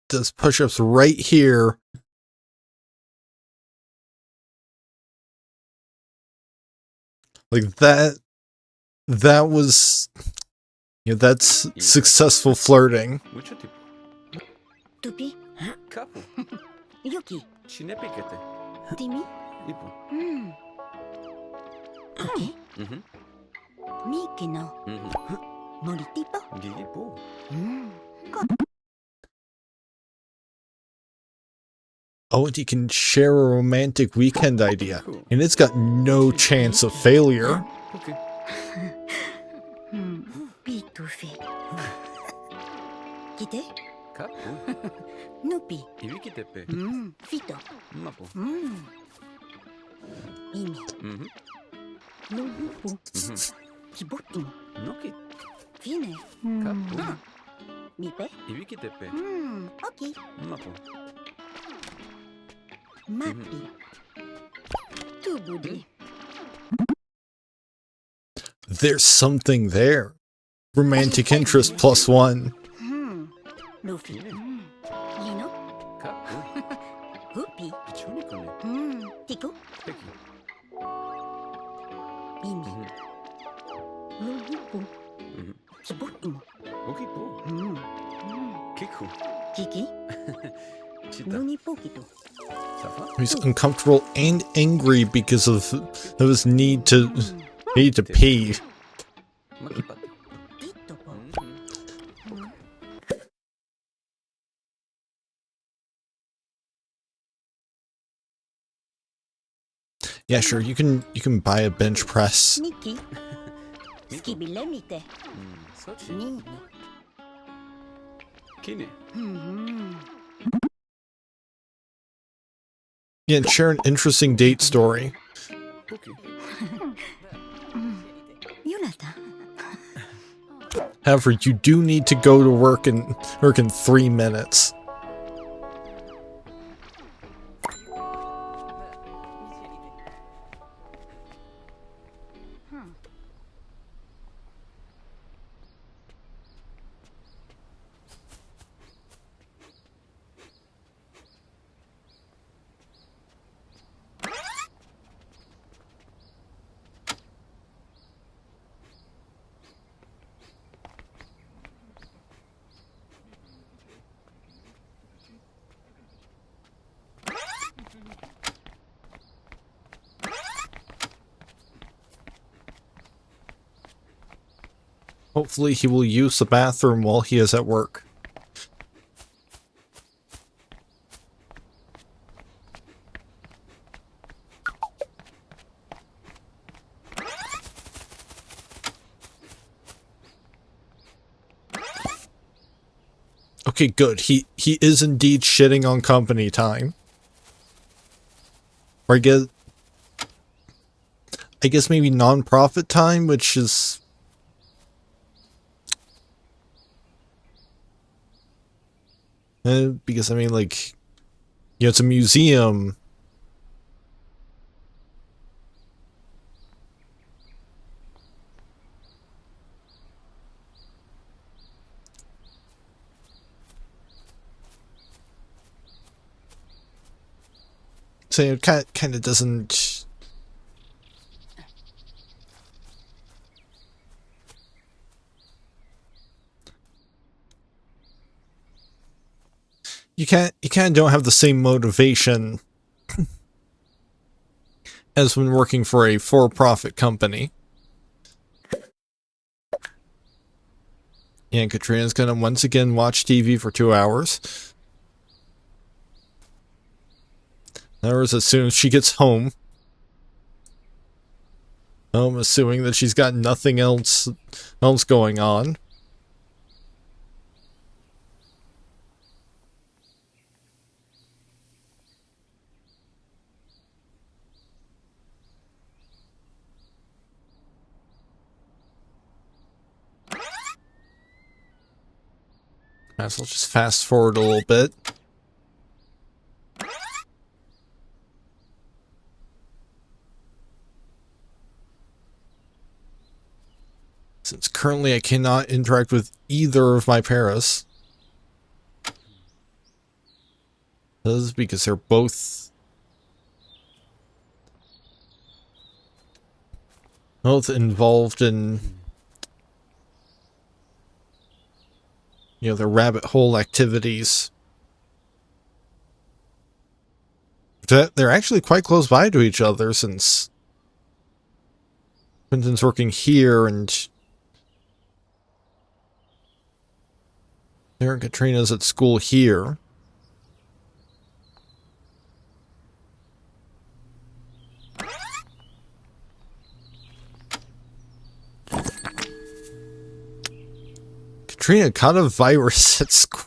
does push-ups right here. Like that was, that's successful flirting. Mucho tipo. Tupi. Capo. Yuki. Chinepikete. Timi. Ipo. Koke. Mike no. Moritipo. Gigipo. Oh, and you can share a romantic weekend idea. And it's got no chance of failure. Okay. Pitufe. Kite. Capo. Nupi. Ibikitepe. Fito. Mapo. Imi. Lulupu. Kibotimo. Noki. Fine. Capo. Mipe. Ibikitepe. Okay. Mapo. Mapi. Tubudi. There's something there. Romantic interest +1. Luffy. Lino. Capo. Hupi. Pichonicone. Tiku. Peki. Imi. Lulupu. Kibut mo. Okay po. Kiku. Kiki, Chita. nuni po kito. Safa? He's uncomfortable and angry because of his need to pay. Makipat. Dito po. Yeah, sure. You can buy a bench press. Niki. Skibile mite. Sochi. Nini. Kine. Yeah, and share an interesting date story. Okay. Yunata. However, you do need to go to work in 3 minutes. Hopefully he will use the bathroom while he is at work. Okay, good. He is indeed shitting on company time. Or I guess maybe non-profit time, which is because I mean, like, you know, it's a museum. So it kind of doesn't. You kind of don't have the same motivation as when working for a for-profit company. And Katrina's gonna once again watch TV for 2 hours. That was as soon as she gets home. I'm assuming that she's got nothing else going on. Might as well just fast forward a little bit. Since currently I cannot interact with either of my paras. This is because they're both involved in, you know, the rabbit hole activities. They're actually quite close by to each other, since Quintin's working here and there, Katrina's at school here. Katrina caught a virus at school.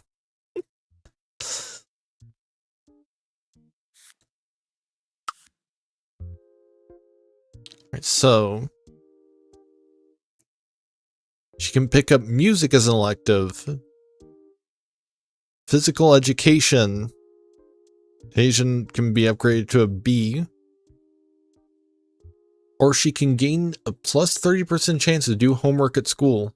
Right, so she can pick up music as an elective. Physical education. Asian can be upgraded to a B. Or she can gain a plus 30% chance to do homework at school.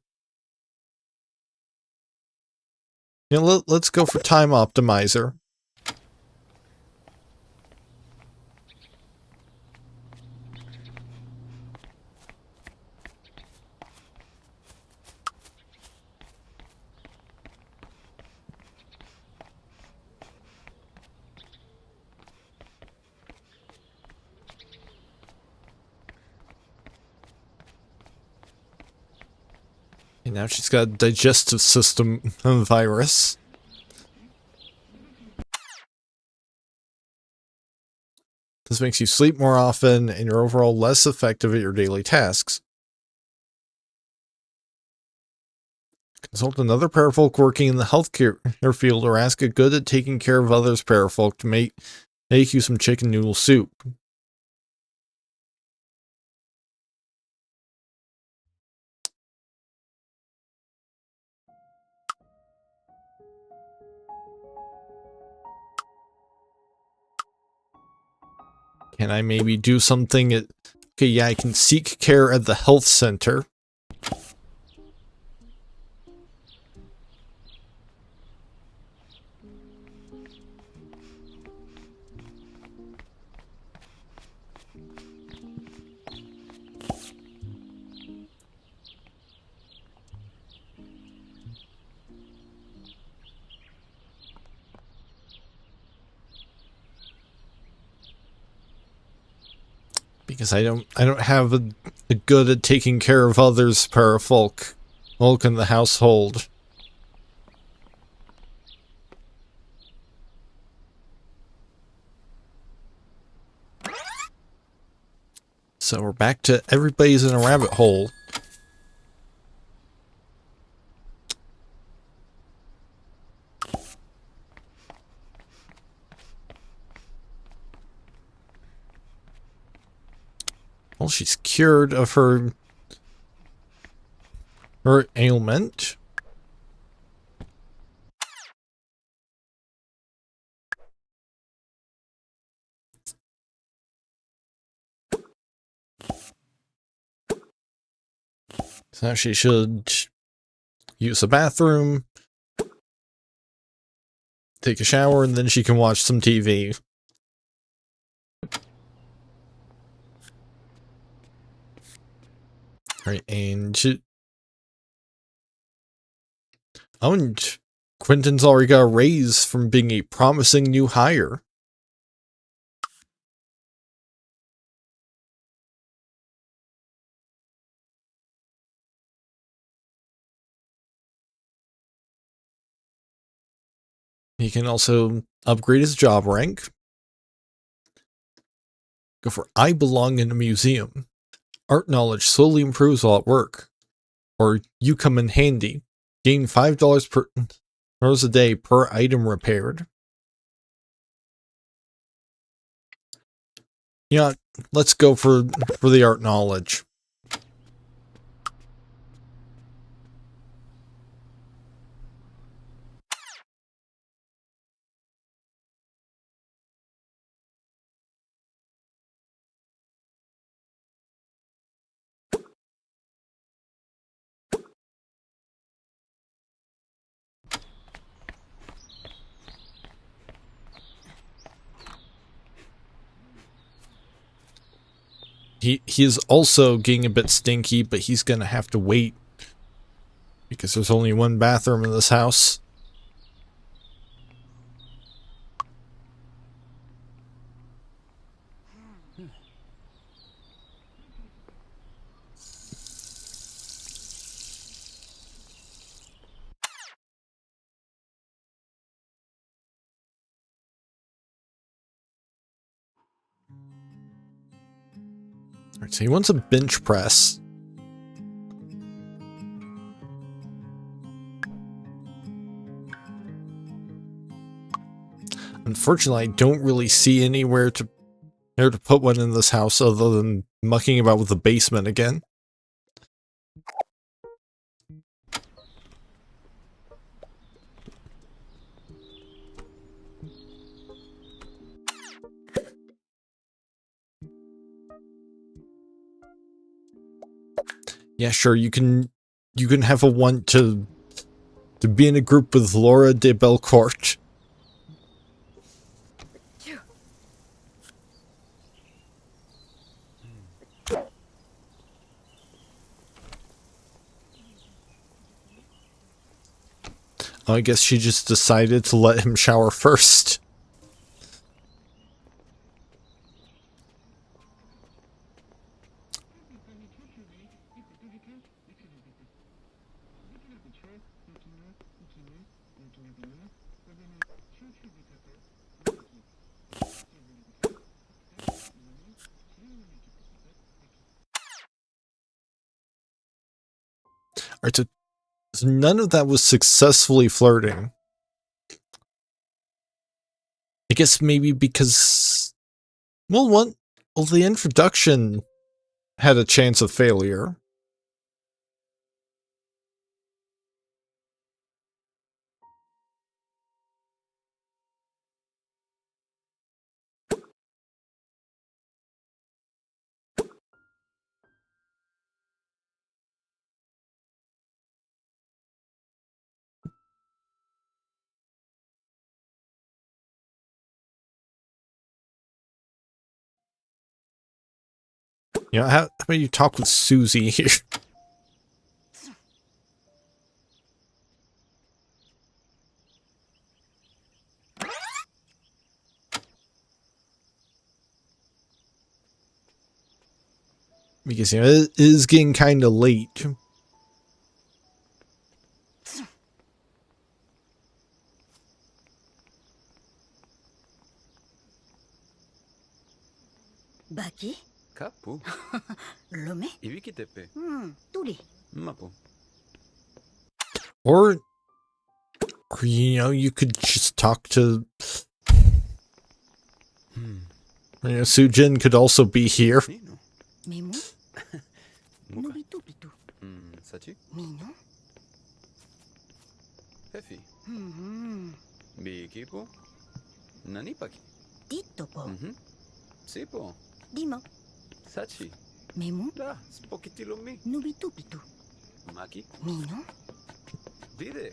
You know, let's go for time optimizer. And now she's got a digestive system virus. This makes you sleep more often and you're overall less effective at your daily tasks. Consult another parafolk working in the healthcare field or ask a good at taking care of others parafolk to make you some chicken noodle soup. Can I maybe do something at... Okay, yeah, I can seek care at the health center. Because I don't have a good at taking care of others parafolk in the household. So we're back to everybody's in a rabbit hole. Well, she's cured of her ailment. So now she should use the bathroom, take a shower, and then she can watch some TV. Right, and oh, and Quintin's already got a raise from being a promising new hire. He can also upgrade his job rank. Go for I belong in a museum. Art knowledge slowly improves while at work. Or you come in handy. Gain $5 per a day per item repaired. Yeah, let's go for the art knowledge. He is also getting a bit stinky, but he's gonna have to wait because there's only one bathroom in this house. Alright, so he wants a bench press. Unfortunately, I don't really see anywhere to put one in this house other than mucking about with the basement again. Yeah, sure, you can have a want to be in a group with Laura de Belcourt. Oh, I guess she just decided to let him shower first. Alright, so none of that was successfully flirting. I guess maybe because... Well, the introduction had a chance of failure. You know, how about you talk with Susie here? Because, you know, it is getting kind of late. Baki? Kapu. Lome? Ibiki tepe. Tuli. Mapu. Or, you know, you could just talk to... You know, Sujin could also be here. Nino. Memu? Muka. Nubitu pitu. Sachi. Mino? Hefi. Mhm. Bikipo. Nanipaki. Tito po. Sipo. Dimo. Sachi. Memu? Da. Spokitilo mi. Nubitu pitu. Maki. Mino? Bide.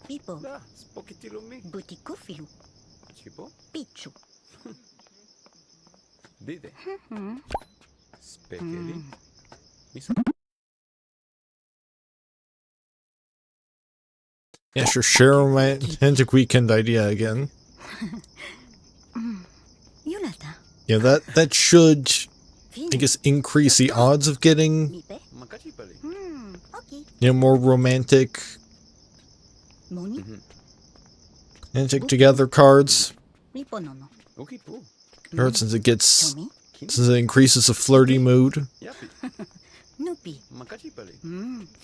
Pipo. Da. Spokitilo mi. Butiko filu. Chipo. Pichu. Bide. Spekeli. Misa. Yeah, sure, share a romantic weekend idea again. Yunata. Yeah, that should, I guess, increase the odds of getting, Mipe? Makachipali. Okay. you know, more romantic Moni? together cards. Liponono. Ukipu. Or since it gets, Tomi? since it increases the flirty mood. Yapi. Nupi. Makachipali.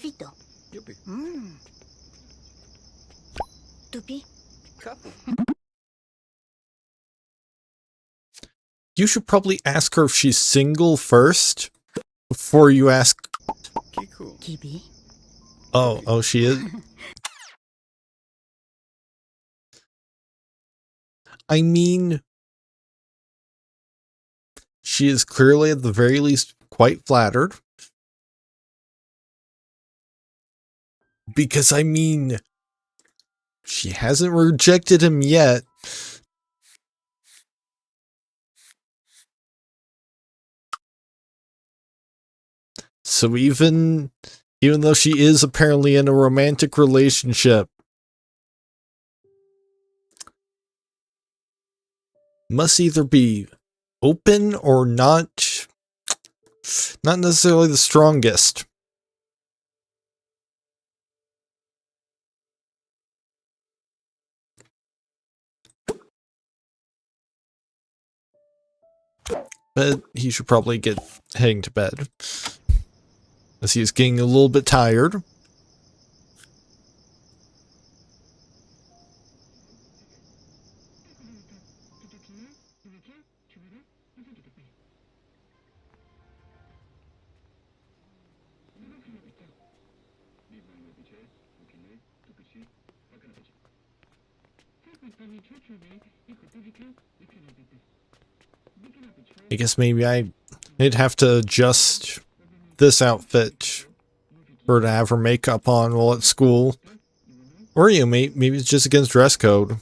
Fito. Yupi. Tupi. Kapu. You should probably ask her if she's single first, before you ask. Kiku. Kibi. Oh, she is? I mean, she is clearly at the very least quite flattered. Because, I mean, she hasn't rejected him yet. So even though she is apparently in a romantic relationship, must either be open or not necessarily the strongest. But he should probably get heading to bed, as he's getting a little bit tired. I guess maybe I'd have to adjust this outfit for her to have her makeup on while at school. Or, you know, maybe it's just against dress code.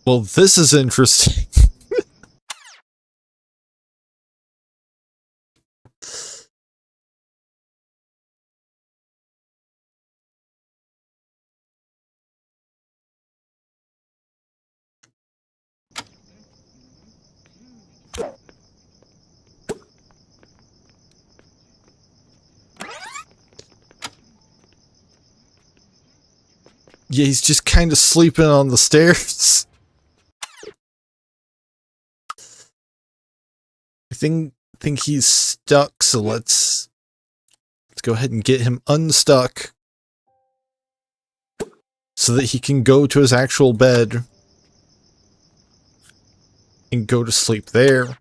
Well, this is interesting. Yeah, he's just kind of sleeping on the stairs. I think he's stuck, so let's go ahead and get him unstuck so that he can go to his actual bed and go to sleep there.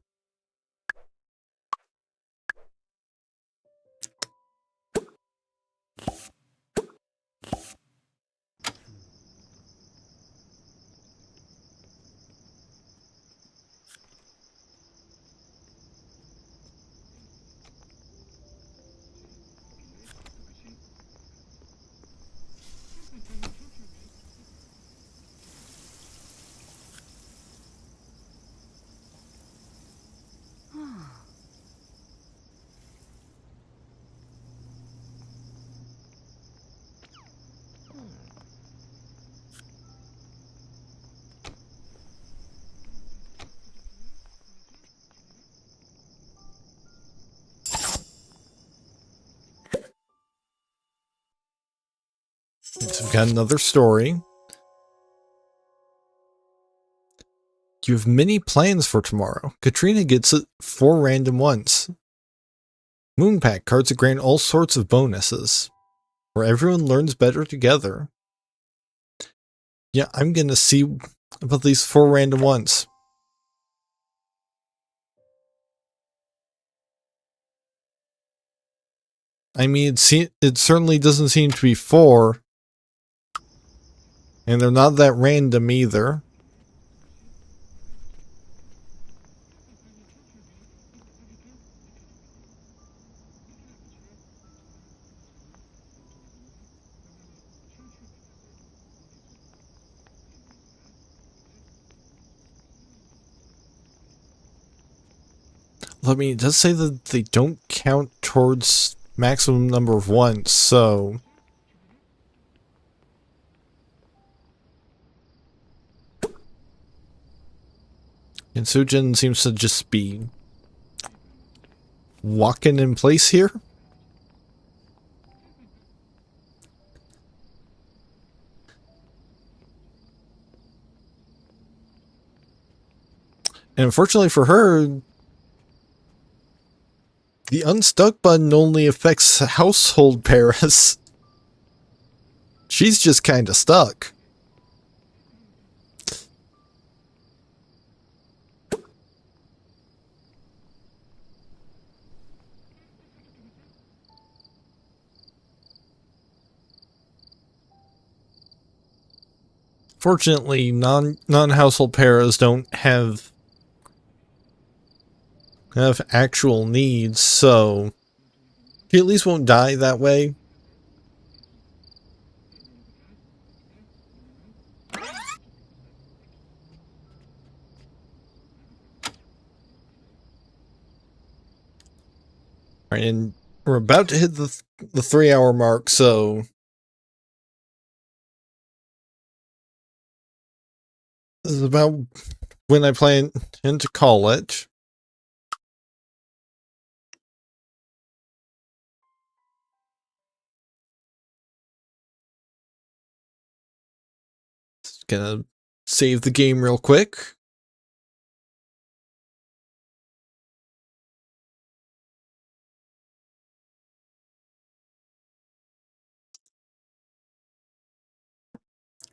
So we've got another story. You have many plans for tomorrow. Katrina gets it 4 random ones. Moonpack cards that grant all sorts of bonuses, where everyone learns better together. Yeah, I'm gonna see about these 4 random ones. I mean, it certainly doesn't seem to be 4. And they're not that random either. I mean, it does say that they don't count towards maximum number of ones, so... And Sujin seems to just be walking in place here. And unfortunately for her, the unstuck button only affects household paras. She's just kind of stuck. Fortunately, non-household paras don't have actual needs, so he at least won't die that way. Alright, and we're about to hit the 3-hour mark, so this is about when I plan to call it. Just gonna save the game real quick.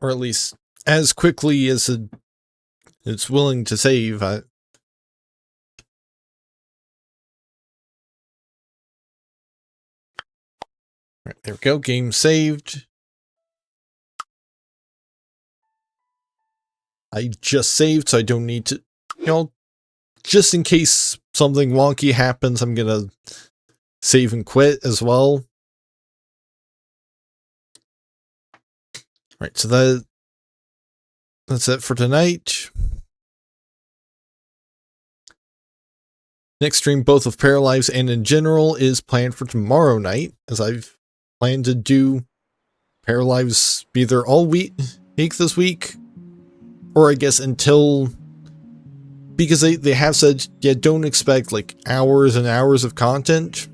Or at least as quickly as it's willing to save. Right, there we go. Game saved. I just saved, so I don't need to, just in case something wonky happens, I'm gonna save and quit as well. Right, so that's it for tonight. Next stream, both of Paralives and in general, is planned for tomorrow night, as I've planned to do Paralives either all week this week, or I guess until, because they have said, yeah, don't expect like hours and hours of content.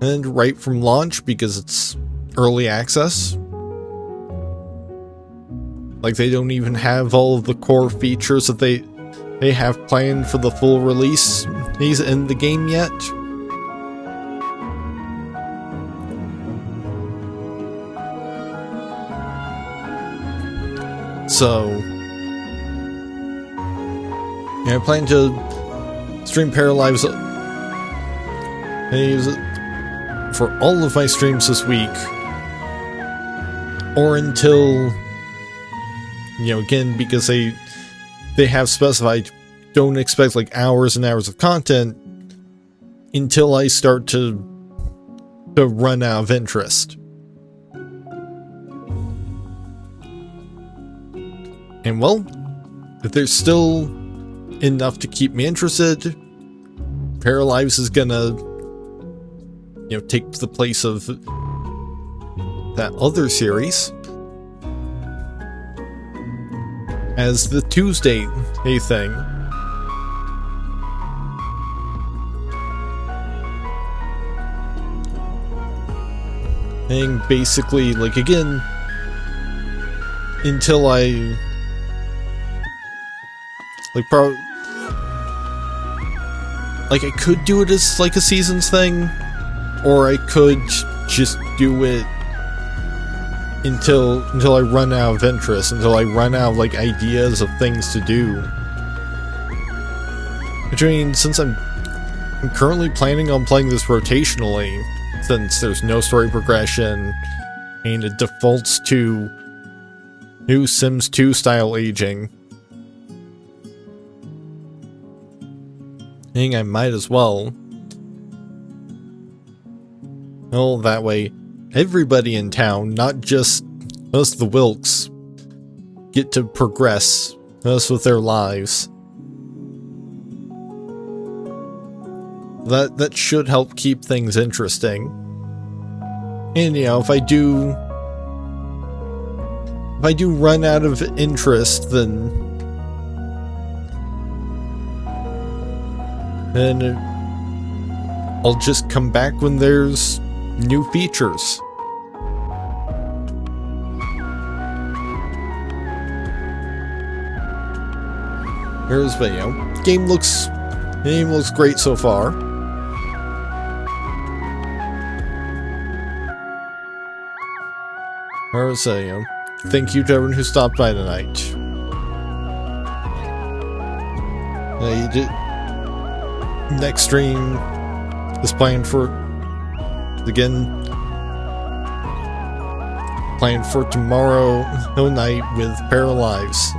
And right from launch, because it's early access. Like, they don't even have all of the core features that they have planned for the full release. He's in the game yet. So, yeah, I plan to stream Paralives for all of my streams this week, or until, you know, again, because they have specified, don't expect like hours and hours of content until I start to run out of interest. And well, if there's still enough to keep me interested, Paralives is gonna, you know, take the place of that other series as the Tuesday thing. And basically, like, again, until I like I could do it as like a seasons thing, or I could just do it until I run out of interest, until I run out of like ideas of things to do. Which, I mean, since I'm currently planning on playing this rotationally, since there's no story progression and it defaults to new Sims 2 style aging, I think I might as well. Well, that way, everybody in town, not just us the Wilks, get to progress us with their lives. That should help keep things interesting. And, you know, if I do run out of interest, then I'll just come back when there's new features. Here's the, you know, game looks great so far. Here's a, you know, thank you to everyone who stopped by tonight. You did. Next stream is planned for, again, planned for tomorrow night with Paralives.